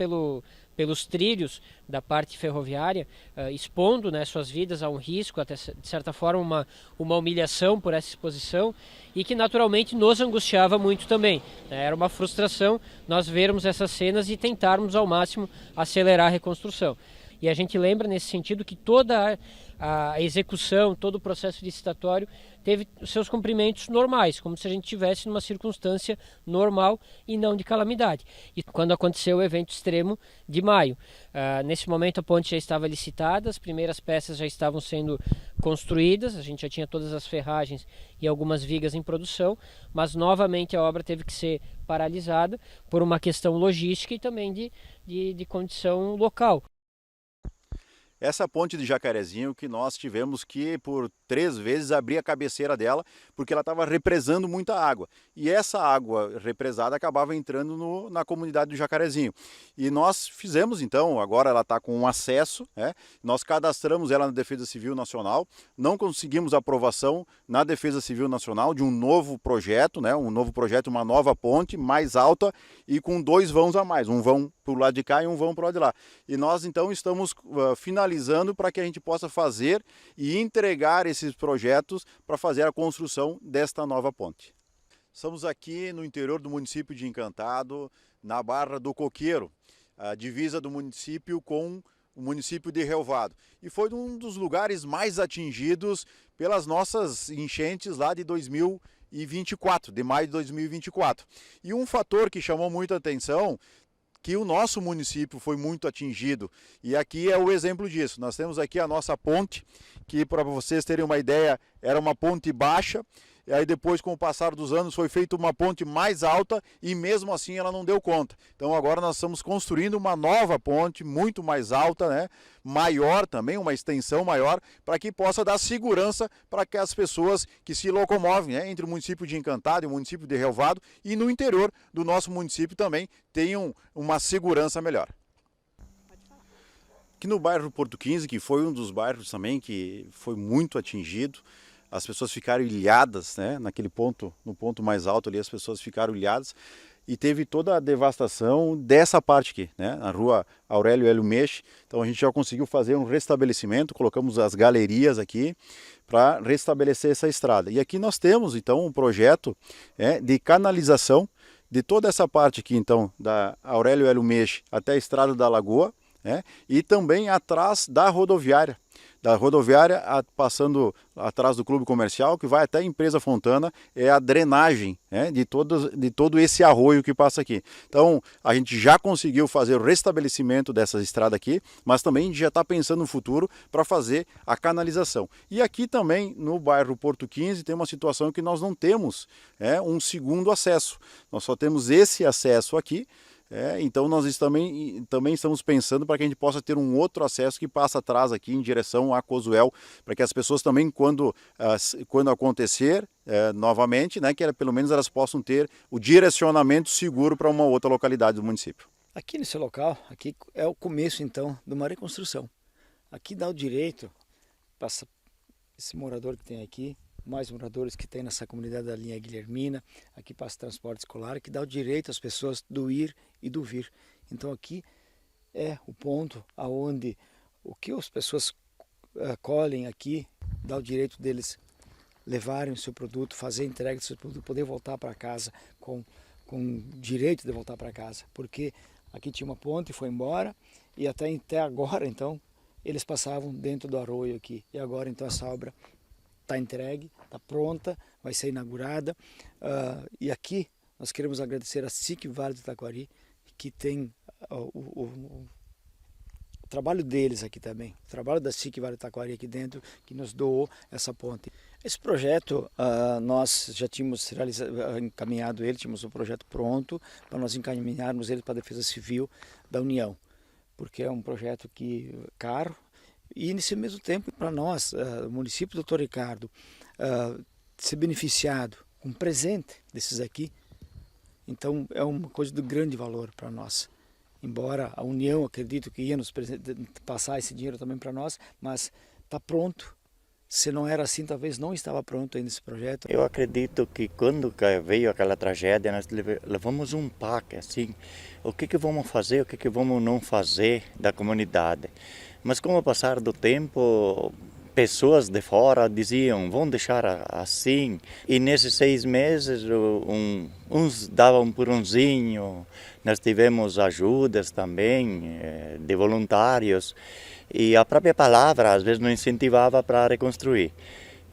pelos trilhos da parte ferroviária, expondo, né, suas vidas a um risco, até de certa forma uma humilhação por essa exposição, e que naturalmente nos angustiava muito também. Era uma frustração nós vermos essas cenas e tentarmos ao máximo acelerar a reconstrução. E a gente lembra nesse sentido que toda a execução, todo o processo licitatório teve os seus cumprimentos normais, como se a gente estivesse numa circunstância normal e não de calamidade. E quando aconteceu o evento extremo de maio, nesse momento a ponte já estava licitada, as primeiras peças já estavam sendo construídas, a gente já tinha todas as ferragens e algumas vigas em produção, mas novamente a obra teve que ser paralisada por uma questão logística e também de condição local. Essa ponte de Jacarezinho que nós tivemos que por 3 vezes abrir a cabeceira dela porque ela estava represando muita água. E essa água represada acabava entrando na comunidade do Jacarezinho. E nós fizemos então, agora ela está com um acesso, né? Nós cadastramos ela na Defesa Civil Nacional, não conseguimos aprovação na Defesa Civil Nacional de um novo projeto, né? Um novo projeto, uma nova ponte mais alta e com 2 vãos a mais, um vão para o lado de cá e um vão para o lado de lá. E nós então estamos finalizando para que a gente possa fazer e entregar esses projetos para fazer a construção desta nova ponte. Estamos aqui no interior do município de Encantado, na Barra do Coqueiro, a divisa do município com o município de Relvado. E foi um dos lugares mais atingidos pelas nossas enchentes lá de 2024, de maio de 2024. E um fator que chamou muita atenção, que o nosso município foi muito atingido, e aqui é o exemplo disso. Nós temos aqui a nossa ponte, que para vocês terem uma ideia, era uma ponte baixa, e aí depois com o passar dos anos foi feita uma ponte mais alta e mesmo assim ela não deu conta. Então agora nós estamos construindo uma nova ponte muito mais alta, né? Maior também, uma extensão maior, para que possa dar segurança para que as pessoas que se locomovem, né, entre o município de Encantado e o município de Relvado e no interior do nosso município também tenham uma segurança melhor. Aqui no bairro Porto 15, que foi um dos bairros também que foi muito atingido, as pessoas ficaram ilhadas, né? Naquele ponto, no ponto mais alto ali, as pessoas ficaram ilhadas e teve toda a devastação dessa parte aqui, né? Na rua Aurélio Hélio Meche. Então a gente já conseguiu fazer um restabelecimento, colocamos as galerias aqui para restabelecer essa estrada. E aqui nós temos então um projeto de canalização de toda essa parte aqui então, da Aurélio Hélio Meche até a Estrada da Lagoa, e também atrás da rodoviária, passando atrás do clube comercial, que vai até a empresa Fontana, é a drenagem de todo esse arroio que passa aqui. Então a gente já conseguiu fazer o restabelecimento dessa estrada aqui, mas também a gente já está pensando no futuro para fazer a canalização. E aqui também no bairro Porto 15 tem uma situação que nós não temos um segundo acesso, nós só temos esse acesso aqui. Então nós também estamos pensando para que a gente possa ter um outro acesso que passa atrás aqui em direção a Cozuel, para que as pessoas também quando acontecer novamente, né, que pelo menos elas possam ter o direcionamento seguro para uma outra localidade do município. Aqui nesse local, aqui é o começo então de uma reconstrução. Aqui dá o direito, passa esse morador que tem aqui, mais moradores que tem nessa comunidade da linha Guilhermina, aqui passa transporte escolar, que dá o direito às pessoas do ir e do vir. Então aqui é o ponto aonde o que as pessoas colhem aqui, dá o direito deles levarem o seu produto, fazer a entrega do seu produto, poder voltar para casa com direito de voltar para casa, porque aqui tinha uma ponte, foi embora, e até agora então eles passavam dentro do arroio aqui, e agora então essa obra está entregue, está pronta, vai ser inaugurada. E aqui nós queremos agradecer a SIC Vale do Taquari, que tem o trabalho deles aqui também, o trabalho da SIC Vale do Taquari aqui dentro, que nos doou essa ponte. Esse projeto nós já tínhamos encaminhado ele, tínhamos o projeto pronto para nós encaminharmos ele para a Defesa Civil da União, porque é um projeto caro. E nesse mesmo tempo, para nós, o município do Dr. Ricardo, ser beneficiado com um presente desses aqui, então é uma coisa de grande valor para nós. Embora a União, acredito que ia nos passar esse dinheiro também para nós, mas está pronto Se não era assim, talvez não estava pronto ainda esse projeto. Eu acredito que quando veio aquela tragédia, nós levamos um PAC, assim, o que vamos fazer, o que vamos não fazer da comunidade. Mas com o passar do tempo, pessoas de fora diziam, vão deixar assim. E nesses 6 meses, uns davam um empurrãozinho, nós tivemos ajudas também de voluntários. E a própria palavra, às vezes, não incentivava para reconstruir.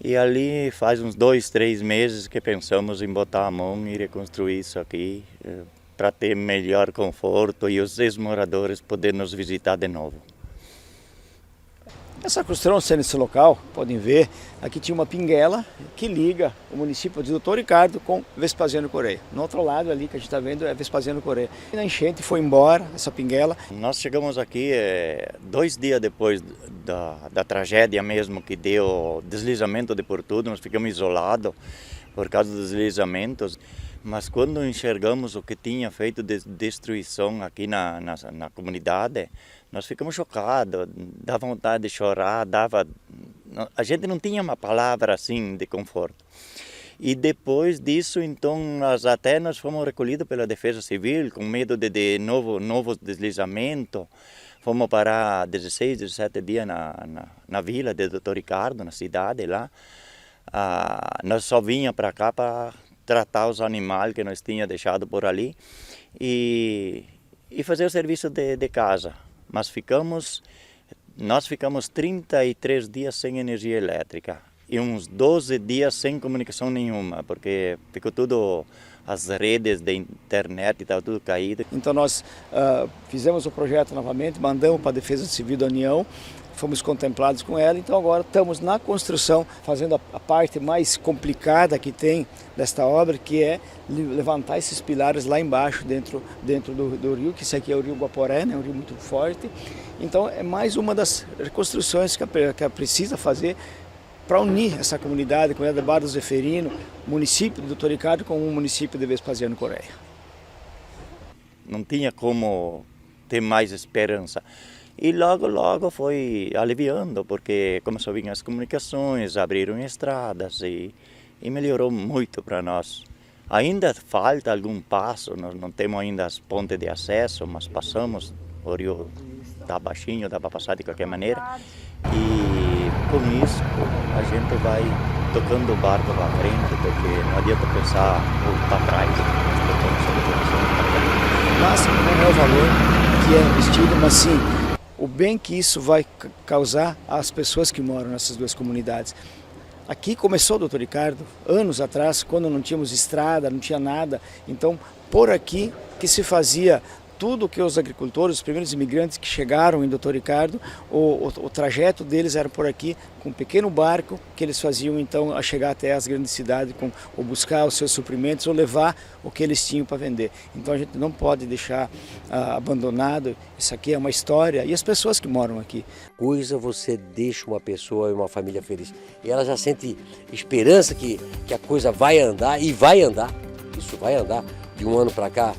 E ali faz uns 2, 3 meses que pensamos em botar a mão e reconstruir isso aqui para ter melhor conforto e os ex-moradores poderem nos visitar de novo. Essa construção sendo nesse local, podem ver, aqui tinha uma pinguela que liga o município de Doutor Ricardo com Vespasiano Correia. No outro lado ali que a gente está vendo é Vespasiano Correia. E na enchente foi embora essa pinguela. Nós chegamos aqui 2 dias depois da tragédia mesmo, que deu deslizamento de por tudo, nós ficamos isolados por causa dos deslizamentos. Mas quando enxergamos o que tinha feito de destruição aqui na comunidade, nós ficamos chocados, dá vontade de chorar, a gente não tinha uma palavra assim de conforto. E depois disso, então, nós fomos recolhidos pela Defesa Civil, com medo de novos deslizamentos. Fomos parar 16, 17 dias na vila de Doutor Ricardo, na cidade lá. Nós só vinha para cá para tratar os animais que nós tínhamos deixado por ali e fazer o serviço de casa. Mas nós ficamos 33 dias sem energia elétrica e uns 12 dias sem comunicação nenhuma, porque ficou tudo, as redes de internet estava tudo caído. Então nós fizemos o projeto novamente, mandamos para a Defesa Civil da União, fomos contemplados com ela, então agora estamos na construção, fazendo a parte mais complicada que tem desta obra, que é levantar esses pilares lá embaixo, dentro do rio, que esse aqui é o rio Guaporé, né, um rio muito forte. Então é mais uma das reconstruções que precisa fazer para unir essa comunidade, a comunidade de Barra do Zeferino, município de Doutor Ricardo com o município de Vespasiano Correia. Não tinha como ter mais esperança. E logo foi aliviando, porque começou a vir as comunicações, abriram estradas e melhorou muito para nós. Ainda falta algum passo, nós não temos ainda as pontes de acesso, mas passamos, o rio está baixinho, dá para passar de qualquer maneira. E com isso a gente vai tocando o barco para frente, porque não adianta pensar para trás. Mas não é o valor que é investido, mas sim o bem que isso vai causar às pessoas que moram nessas duas comunidades. Aqui começou o Doutor Ricardo, anos atrás, quando não tínhamos estrada, não tinha nada. Então, por aqui que se fazia tudo que os agricultores, os primeiros imigrantes que chegaram em Doutor Ricardo, o trajeto deles era por aqui, com um pequeno barco que eles faziam então a chegar até as grandes cidades, ou buscar os seus suprimentos, ou levar o que eles tinham para vender. Então a gente não pode deixar abandonado, isso aqui é uma história, e as pessoas que moram aqui. Você deixa uma pessoa e uma família feliz, e ela já sente esperança que a coisa vai andar, e vai andar, isso vai andar de um ano para cá.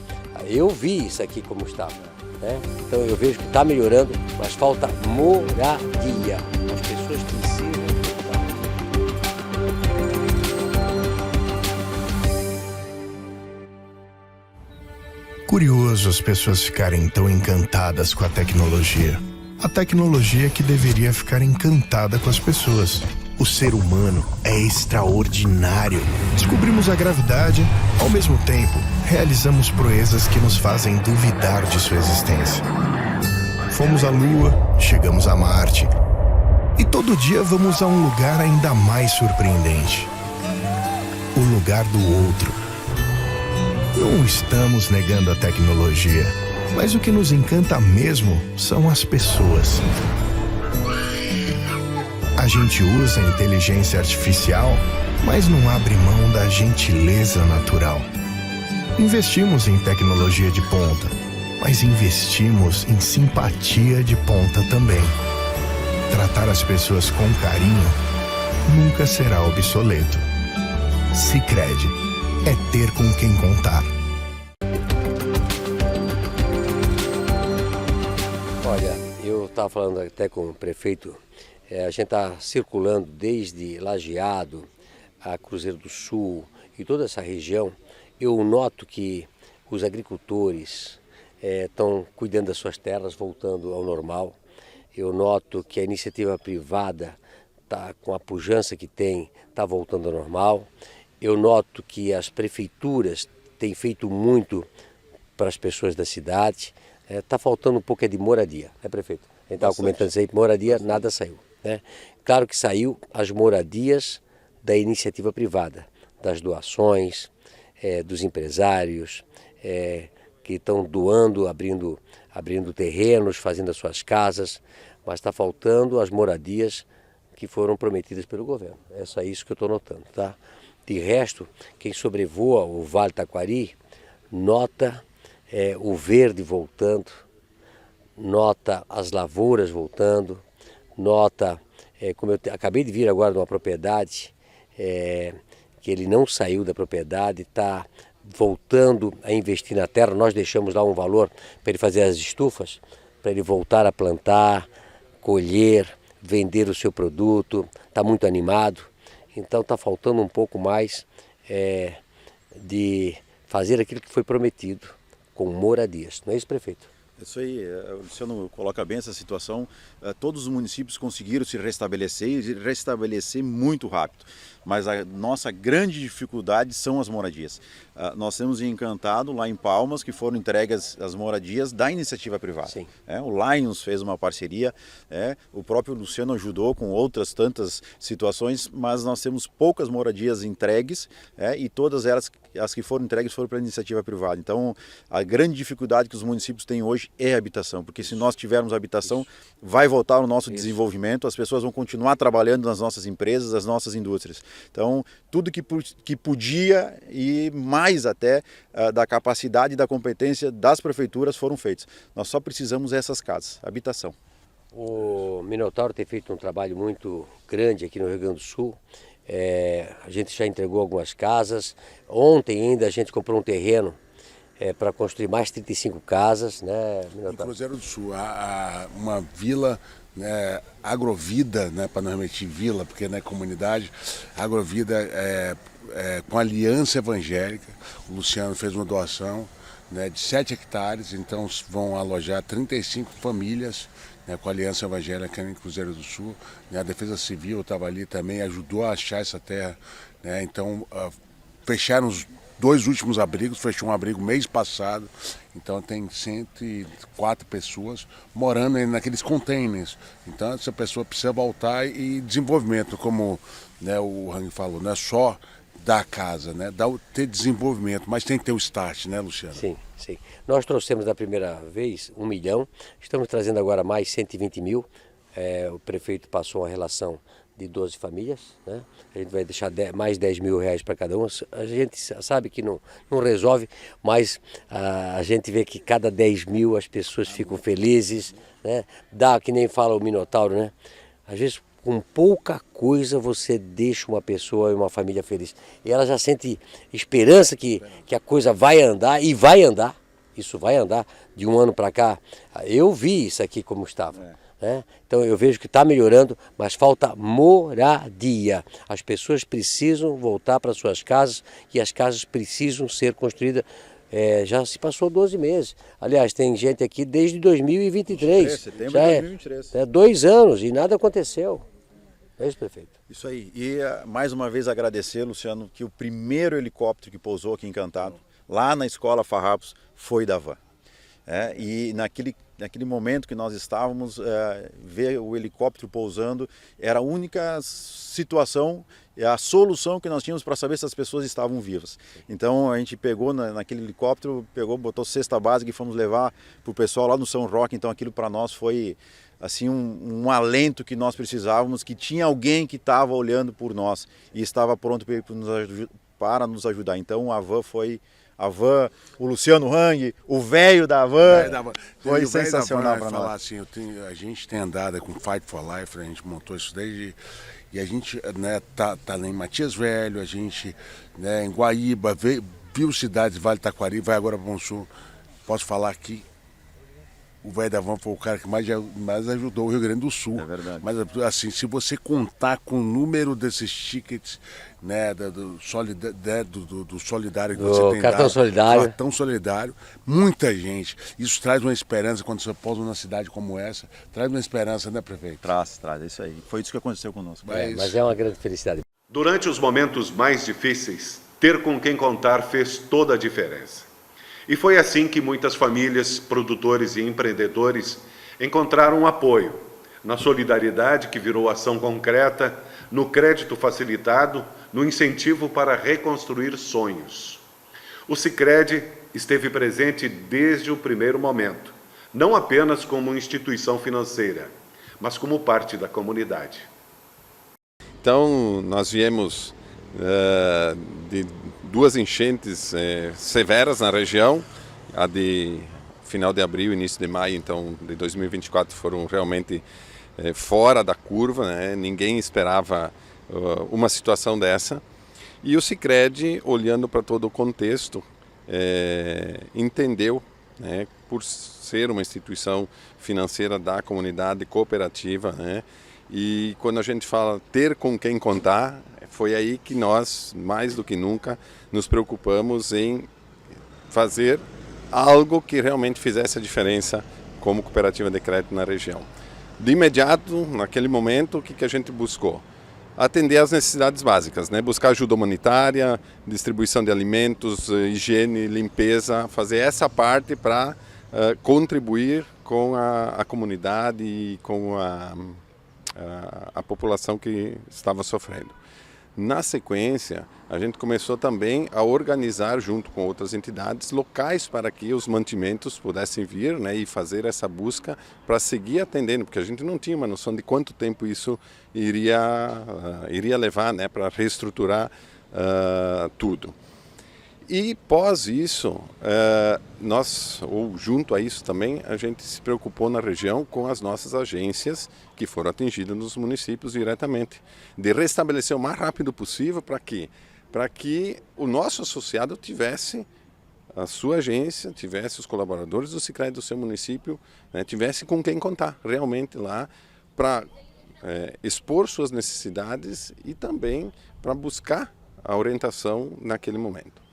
Eu vi isso aqui como estava, né? Então eu vejo que está melhorando, mas falta moradia. As pessoas precisam. Curioso as pessoas ficarem tão encantadas com a tecnologia. A tecnologia que deveria ficar encantada com as pessoas. O ser humano é extraordinário. Descobrimos a gravidade, ao mesmo tempo, realizamos proezas que nos fazem duvidar de sua existência. Fomos à Lua, chegamos a Marte. E todo dia vamos a um lugar ainda mais surpreendente. O lugar do outro. Não estamos negando a tecnologia, mas o que nos encanta mesmo são as pessoas. A gente usa a inteligência artificial, mas não abre mão da gentileza natural. Investimos em tecnologia de ponta, mas investimos em simpatia de ponta também. Tratar as pessoas com carinho nunca será obsoleto. Sicredi é ter com quem contar. Olha, eu estava falando até com o prefeito A gente está circulando desde Lajeado a Cruzeiro do Sul e toda essa região. Eu noto que os agricultores estão cuidando das suas terras, voltando ao normal. Eu noto que a iniciativa privada, com a pujança que tem, está voltando ao normal. Eu noto que as prefeituras têm feito muito para as pessoas da cidade. Está faltando um pouco de moradia, né, prefeito? A gente estava comentando isso aí, moradia, nada saiu. Né? Claro que saiu as moradias da iniciativa privada, das doações, dos empresários, que estão doando, abrindo terrenos, fazendo as suas casas, mas está faltando as moradias que foram prometidas pelo governo. É só isso que eu estou notando, tá? De resto, quem sobrevoa o Vale Taquari nota o verde voltando, nota as lavouras voltando, nota, como eu acabei de vir agora de uma propriedade, que ele não saiu da propriedade, está voltando a investir na terra. Nós deixamos lá um valor para ele fazer as estufas, para ele voltar a plantar, colher, vender o seu produto, está muito animado. Então está faltando um pouco mais de fazer aquilo que foi prometido, com moradias. Não é isso, prefeito? Isso aí, o Luciano coloca bem essa situação. Todos os municípios conseguiram se restabelecer e restabelecer muito rápido. Mas a nossa grande dificuldade são as moradias. Nós temos em Encantado, lá em Palmas, que foram entregues as moradias da iniciativa privada. Sim. O Lions fez uma parceria, o próprio Luciano ajudou com outras tantas situações, mas nós temos poucas moradias entregues e todas elas, as que foram entregues, foram para a iniciativa privada. Então, a grande dificuldade que os municípios têm hoje é a habitação, porque se nós tivermos habitação, vai voltar o nosso desenvolvimento, as pessoas vão continuar trabalhando nas nossas empresas, nas nossas indústrias. Então, tudo que podia e mais até da capacidade e da competência das prefeituras foram feitos. Nós só precisamos dessas casas, habitação. O Minotauro tem feito um trabalho muito grande aqui no Rio Grande do Sul. A gente já entregou algumas casas. Ontem ainda a gente comprou um terreno para construir mais 35 casas, né, Minotauro? Em Cruzeiro do Sul, há uma vila, né, Agrovida, né, para não remeter vila, porque não é comunidade, Agrovida com Aliança Evangélica. O Luciano fez uma doação, né, de 7 hectares, então vão alojar 35 famílias, né, com a Aliança Evangélica em Cruzeiro do Sul. Né, a Defesa Civil estava ali também, ajudou a achar essa terra. Né, então fecharam os 2 últimos abrigos, fechou um abrigo mês passado, então tem 104 pessoas morando naqueles containers. Então essa pessoa precisa voltar e desenvolvimento, como, né, o Rang falou, não é só dar casa, né, ter desenvolvimento, mas tem que ter o start, né, Luciano? Sim, sim. Nós trouxemos da primeira vez 1 milhão, estamos trazendo agora mais 120 mil. O prefeito passou uma relação de 12 famílias, né? A gente vai deixar mais 10 mil reais para cada uma. A gente sabe que não resolve, mas a gente vê que cada 10 mil as pessoas ficam felizes, né? Dá, que nem fala o Minotauro, né? Às vezes com pouca coisa você deixa uma pessoa e uma família feliz. E ela já sente esperança que a coisa vai andar, e vai andar. Isso vai andar de um ano para cá. Eu vi isso aqui como estava. Então eu vejo que está melhorando, mas falta moradia. As pessoas precisam voltar para suas casas e as casas precisam ser construídas. Já se passou 12 meses. Aliás, tem gente aqui desde 2023. Setembro já de 2023. 2 anos e nada aconteceu. É isso, prefeito? Isso aí. E mais uma vez agradecer, Luciano, que o primeiro helicóptero que pousou aqui em Encantado, lá na Escola Farrapos, foi da van. E naquele momento que nós estávamos, ver o helicóptero pousando era a única situação, a solução que nós tínhamos para saber se as pessoas estavam vivas. Então a gente pegou naquele helicóptero, botou cesta básica e fomos levar para o pessoal lá no São Roque. Então aquilo para nós foi assim um alento que nós precisávamos, que tinha alguém que estava olhando por nós e estava pronto para nos ajudar. Então a van foi... o Luciano Rang, o velho da van, foi sensacional para nós. Assim, a gente tem andado com Fight for Life, a gente montou isso desde... E a gente, né, tá em Matias Velho, a gente, né, em Guaíba, viu cidades, Vale Taquari, vai agora para o Sul. Posso falar aqui? o velho da van foi o cara que mais ajudou o Rio Grande do Sul. É verdade. Mas assim, se você contar com o número desses tickets, né, do solidário que você tem cartão dado, solidário. cartão solidário, muita gente. Isso traz uma esperança quando você pousa numa cidade como essa, traz uma esperança, né, prefeito? Traz, é isso aí. Foi isso que aconteceu conosco. Mas é uma grande felicidade. Durante os momentos mais difíceis, ter com quem contar fez toda a diferença. E foi assim que muitas famílias, produtores e empreendedores encontraram apoio na solidariedade que virou ação concreta, no crédito facilitado, no incentivo para reconstruir sonhos. O Sicredi esteve presente desde o primeiro momento, não apenas como instituição financeira, mas como parte da comunidade. Então, nós viemos de duas enchentes severas na região, a de final de abril, início de maio, então, de 2024 foram realmente fora da curva, né? Ninguém esperava uma situação dessa. E o Sicredi, olhando para todo o contexto, entendeu, né, por ser uma instituição financeira da comunidade cooperativa, né, e quando a gente fala ter com quem contar, foi aí que nós, mais do que nunca, nos preocupamos em fazer algo que realmente fizesse a diferença como cooperativa de crédito na região. De imediato, naquele momento, o que a gente buscou? Atender às necessidades básicas, né? Buscar ajuda humanitária, distribuição de alimentos, higiene, limpeza, fazer essa parte para contribuir com a comunidade e com a população que estava sofrendo. Na sequência, a gente começou também a organizar, junto com outras entidades, locais para que os mantimentos pudessem vir, né, e fazer essa busca para seguir atendendo, porque a gente não tinha uma noção de quanto tempo isso iria levar, né, para reestruturar tudo. E pós isso, nós, ou junto a isso também, a gente se preocupou na região com as nossas agências que foram atingidas nos municípios diretamente, de restabelecer o mais rápido possível para quê? Para que o nosso associado tivesse a sua agência, tivesse os colaboradores do Sicredi do seu município, né, tivesse com quem contar realmente lá para expor suas necessidades e também para buscar a orientação naquele momento.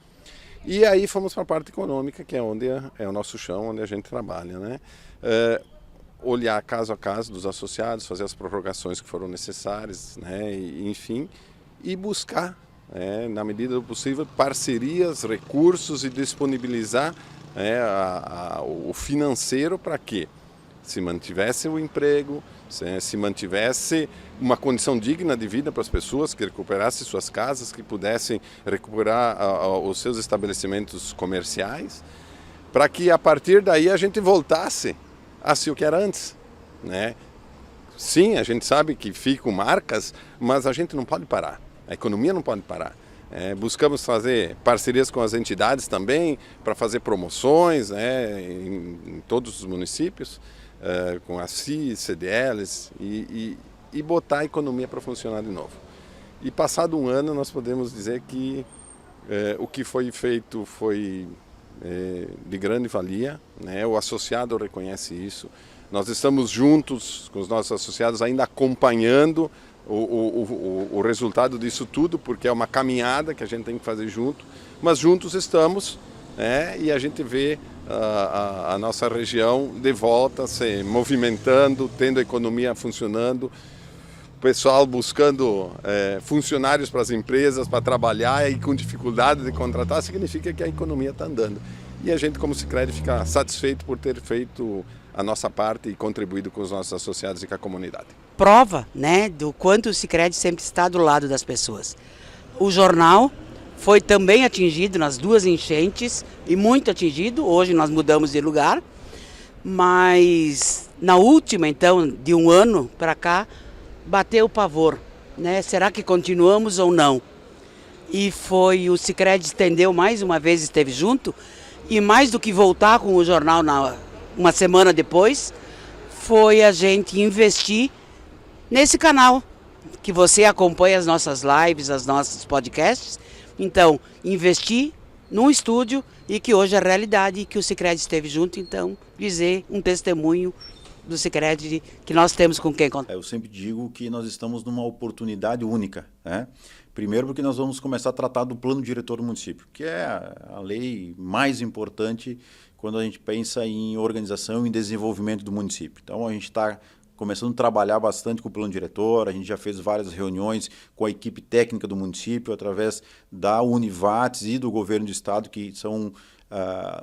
E aí fomos para a parte econômica, que é onde é o nosso chão, onde a gente trabalha, né? Olhar caso a caso dos associados, fazer as prorrogações que foram necessárias, né? E, enfim, e buscar, na medida do possível, parcerias, recursos e disponibilizar o financeiro para que se mantivesse o emprego, se mantivesse uma condição digna de vida para as pessoas, que recuperassem suas casas, que pudessem recuperar os seus estabelecimentos comerciais, para que a partir daí a gente voltasse a ser o que era antes, né? Sim, a gente sabe que ficam marcas, mas a gente não pode parar, a economia não pode parar. Buscamos fazer parcerias com as entidades também, para fazer promoções, em todos os municípios, com as CIs, CDLs e botar a economia para funcionar de novo. E passado um ano nós podemos dizer que o que foi feito foi de grande valia, né? O associado reconhece isso. Nós estamos juntos com os nossos associados ainda acompanhando o resultado disso tudo, porque é uma caminhada que a gente tem que fazer junto, mas juntos estamos, e a gente vê a nossa região de volta se movimentando, tendo a economia funcionando, o pessoal buscando funcionários para as empresas para trabalhar e com dificuldade de contratar, significa que a economia está andando. E a gente, como Sicredi, fica satisfeito por ter feito a nossa parte e contribuído com os nossos associados e com a comunidade. Prova, né, do quanto o Sicredi sempre está do lado das pessoas. O jornal foi também atingido nas duas enchentes, e muito atingido. Hoje nós mudamos de lugar, mas na última, então, de um ano para cá, bateu o pavor, né? Será que continuamos ou não? E foi o Sicredi estendeu mais uma vez, esteve junto, e mais do que voltar com o jornal uma semana depois, foi a gente investir nesse canal, que você acompanha as nossas lives, os nossos podcasts. Então, investir num estúdio e que hoje é realidade e que o Sicredi esteve junto, então dizer um testemunho do Sicredi que nós temos com quem contar. Eu sempre digo que nós estamos numa oportunidade única, né? Primeiro porque nós vamos começar a tratar do plano diretor do município, que é a lei mais importante quando a gente pensa em organização e desenvolvimento do município. Então a gente está começando a trabalhar bastante com o plano diretor, a gente já fez várias reuniões com a equipe técnica do município, através da Univates e do governo do estado, que são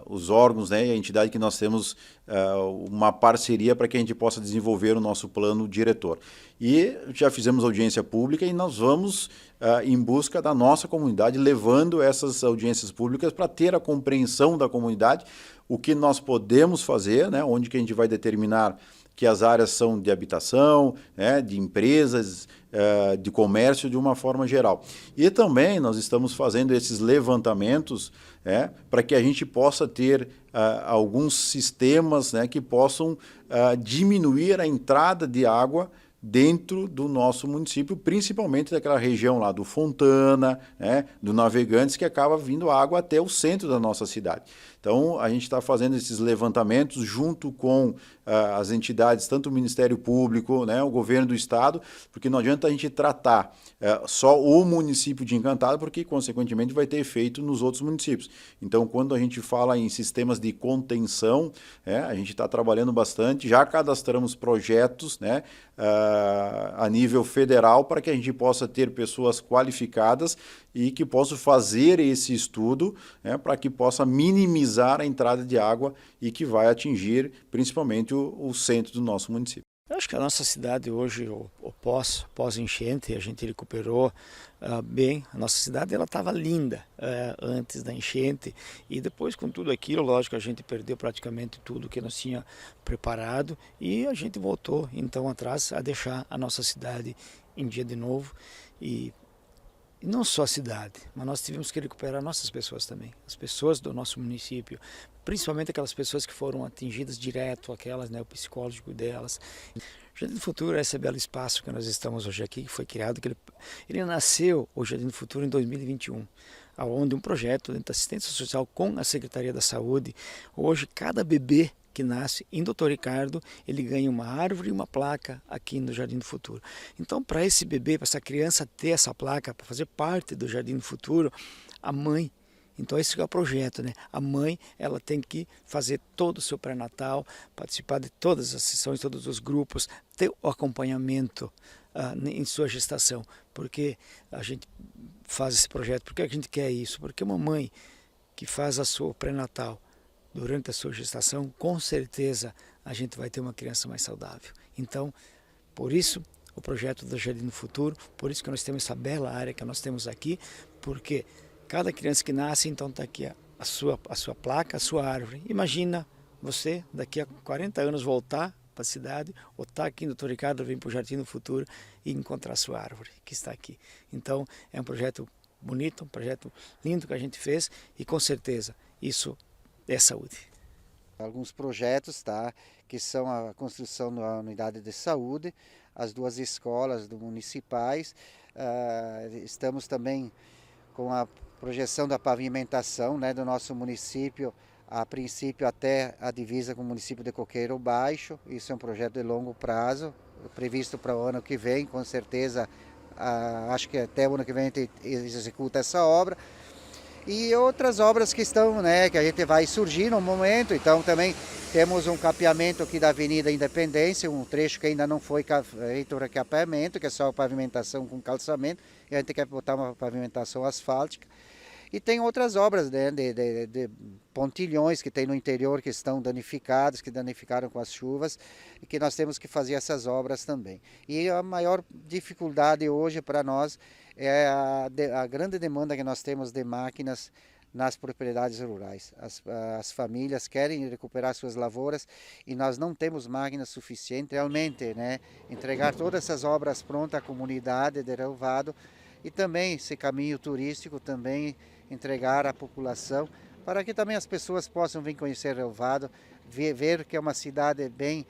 os órgãos, né, e a entidade que nós temos uma parceria para que a gente possa desenvolver o nosso plano diretor. E já fizemos audiência pública e nós vamos em busca da nossa comunidade, levando essas audiências públicas para ter a compreensão da comunidade, o que nós podemos fazer, né, onde que a gente vai determinar que as áreas são de habitação, né, de empresas, de comércio de uma forma geral. E também nós estamos fazendo esses levantamentos para que a gente possa ter alguns sistemas, né, que possam diminuir a entrada de água dentro do nosso município, principalmente daquela região lá do Fontana, né, do Navegantes, que acaba vindo água até o centro da nossa cidade. Então, a gente está fazendo esses levantamentos junto com as entidades, tanto o Ministério Público, né, o governo do estado, porque não adianta a gente tratar só o município de Encantado, porque, consequentemente, vai ter efeito nos outros municípios. Então, quando a gente fala em sistemas de contenção, a gente está trabalhando bastante, já cadastramos projetos, né, a nível federal, para que a gente possa ter pessoas qualificadas e que possam fazer esse estudo, para que possa minimizar a entrada de água e que vai atingir principalmente o centro do nosso município. Eu acho que a nossa cidade hoje, o pós-enchente, a gente recuperou bem. A nossa cidade estava linda antes da enchente e depois com tudo aquilo, lógico, a gente perdeu praticamente tudo que nós tínhamos preparado e a gente voltou então atrás a deixar a nossa cidade em dia de novo. E não só a cidade, mas nós tivemos que recuperar nossas pessoas também, as pessoas do nosso município, principalmente aquelas pessoas que foram atingidas direto, aquelas, né, o psicológico delas. Jardim do Futuro é esse belo espaço que nós estamos hoje aqui, que foi criado, que ele nasceu, o Jardim do Futuro, em 2021, onde um projeto de assistência social com a Secretaria da Saúde, hoje cada bebê que nasce em Doutor Ricardo, ele ganha uma árvore e uma placa aqui no Jardim do Futuro. Então, para esse bebê, para essa criança ter essa placa, para fazer parte do Jardim do Futuro, a mãe, então esse é o projeto, né? A mãe, ela tem que fazer todo o seu pré-natal, participar de todas as sessões, todos os grupos, ter o acompanhamento em sua gestação. Porque a gente faz esse projeto, porque a gente quer isso? Porque uma mãe que faz a sua pré-natal durante a sua gestação, com certeza a gente vai ter uma criança mais saudável. Então, por isso, o projeto do Jardim do Futuro, por isso que nós temos essa bela área que nós temos aqui, porque cada criança que nasce, então está aqui a sua placa, a sua árvore. Imagina você, daqui a 40 anos, voltar para a cidade, ou estar aqui no Doutor Ricardo, vir para o Jardim do Futuro e encontrar a sua árvore, que está aqui. Então, é um projeto bonito, um projeto lindo que a gente fez e, com certeza, isso é saúde. Alguns projetos, que são a construção da unidade de saúde, as 2 escolas municipais, estamos também com a projeção da pavimentação, né, do nosso município, a princípio até a divisa com o município de Coqueiro Baixo. Isso é um projeto de longo prazo, previsto para o ano que vem, com certeza, acho que até o ano que vem a gente executa essa obra. E outras obras que estão, né, que a gente vai surgir no momento. Então também temos um capeamento aqui da Avenida Independência, um trecho que ainda não foi feito o recapeamento, que é só pavimentação com calçamento, e a gente quer botar uma pavimentação asfáltica. E tem outras obras, né, de pontilhões que tem no interior que estão danificados, que danificaram com as chuvas, e que nós temos que fazer essas obras também. E a maior dificuldade hoje para nós é a grande demanda que nós temos de máquinas nas propriedades rurais. As famílias querem recuperar suas lavouras e nós não temos máquinas suficientes realmente, né, entregar todas essas obras prontas à comunidade de Relvado e também esse caminho turístico também entregar à população para que também as pessoas possam vir conhecer Relvado, ver que é uma cidade bem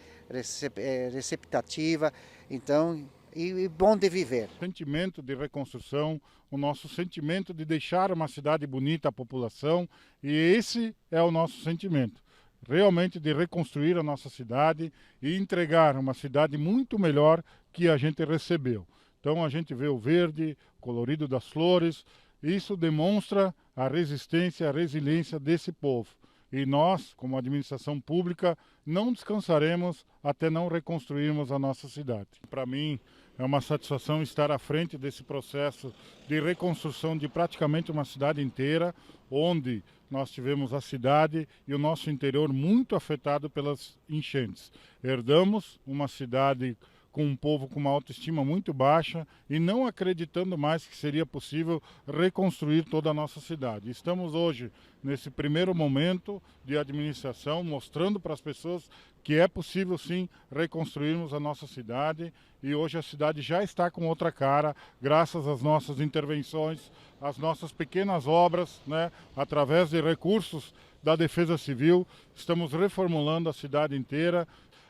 receptativa. Então e bom de viver. O sentimento de reconstrução, o nosso sentimento de deixar uma cidade bonita à população, e esse é o nosso sentimento. Realmente de reconstruir a nossa cidade e entregar uma cidade muito melhor que a gente recebeu. Então a gente vê o verde, colorido das flores, isso demonstra a resistência, a resiliência desse povo. E nós, como administração pública, não descansaremos até não reconstruirmos a nossa cidade. Para mim, é uma satisfação estar à frente desse processo de reconstrução de praticamente uma cidade inteira, onde nós tivemos a cidade e o nosso interior muito afetado pelas enchentes. Herdamos uma cidade com um povo com uma autoestima muito baixa e não acreditando mais que seria possível reconstruir toda a nossa cidade. Estamos hoje nesse primeiro momento de administração, mostrando para as pessoas que é possível sim reconstruirmos a nossa cidade, e hoje a cidade já está com outra cara, graças às nossas intervenções, às nossas pequenas obras, né, através de recursos da Defesa Civil. Estamos reformulando a cidade inteira.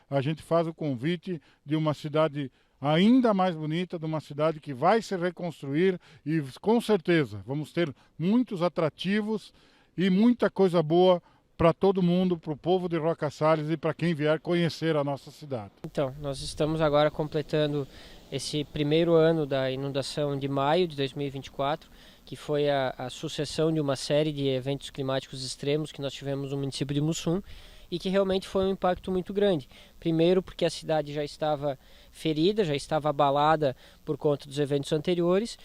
A gente faz o convite de uma cidade ainda mais bonita, de uma cidade que vai se reconstruir, e com certeza vamos ter muitos atrativos e muita coisa boa para todo mundo, para o povo de Roca Salles e para quem vier conhecer a nossa cidade. Então, nós estamos agora completando esse primeiro ano da inundação de maio de 2024, que foi a sucessão de uma série de eventos climáticos extremos que nós tivemos no município de Mussum, e que realmente foi um impacto muito grande. Primeiro porque a cidade já estava ferida, já estava abalada por conta dos eventos anteriores,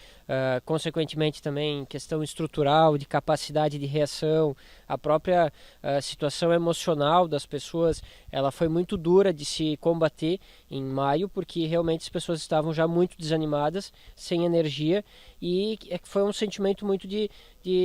consequentemente também questão estrutural, de capacidade de reação, a própria situação emocional das pessoas, ela foi muito dura de se combater em maio, porque realmente as pessoas estavam já muito desanimadas, sem energia, e foi um sentimento muito de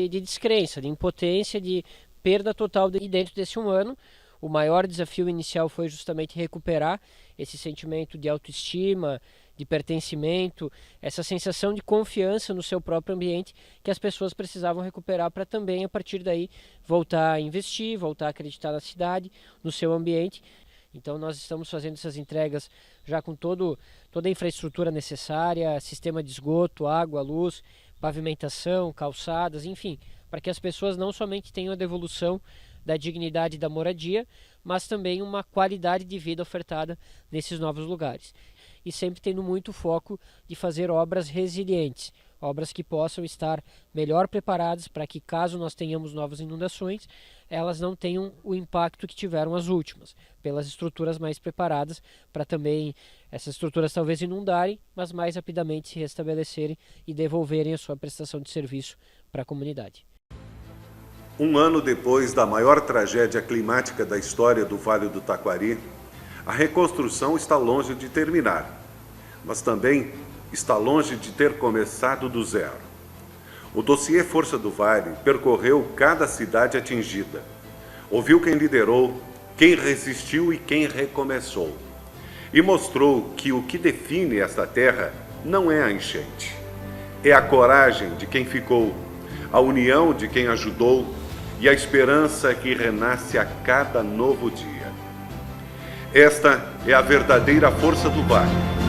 descrença, de impotência, de perda total. E dentro desse um ano, o maior desafio inicial foi justamente recuperar esse sentimento de autoestima, de pertencimento, essa sensação de confiança no seu próprio ambiente que as pessoas precisavam recuperar para também, a partir daí, voltar a investir, voltar a acreditar na cidade, no seu ambiente. Então nós estamos fazendo essas entregas já com toda a infraestrutura necessária, sistema de esgoto, água, luz, pavimentação, calçadas, enfim, para que as pessoas não somente tenham a devolução da dignidade da moradia, mas também uma qualidade de vida ofertada nesses novos lugares. E sempre tendo muito foco de fazer obras resilientes, obras que possam estar melhor preparadas para que, caso nós tenhamos novas inundações, elas não tenham o impacto que tiveram as últimas, pelas estruturas mais preparadas, para também essas estruturas talvez inundarem, mas mais rapidamente se restabelecerem e devolverem a sua prestação de serviço para a comunidade. Um ano depois da maior tragédia climática da história do Vale do Taquari, a reconstrução está longe de terminar, mas também está longe de ter começado do zero. O dossiê Força do Vale percorreu cada cidade atingida, ouviu quem liderou, quem resistiu e quem recomeçou, e mostrou que o que define esta terra não é a enchente, é a coragem de quem ficou, a união de quem ajudou, e a esperança que renasce a cada novo dia. Esta é a verdadeira força do Vale.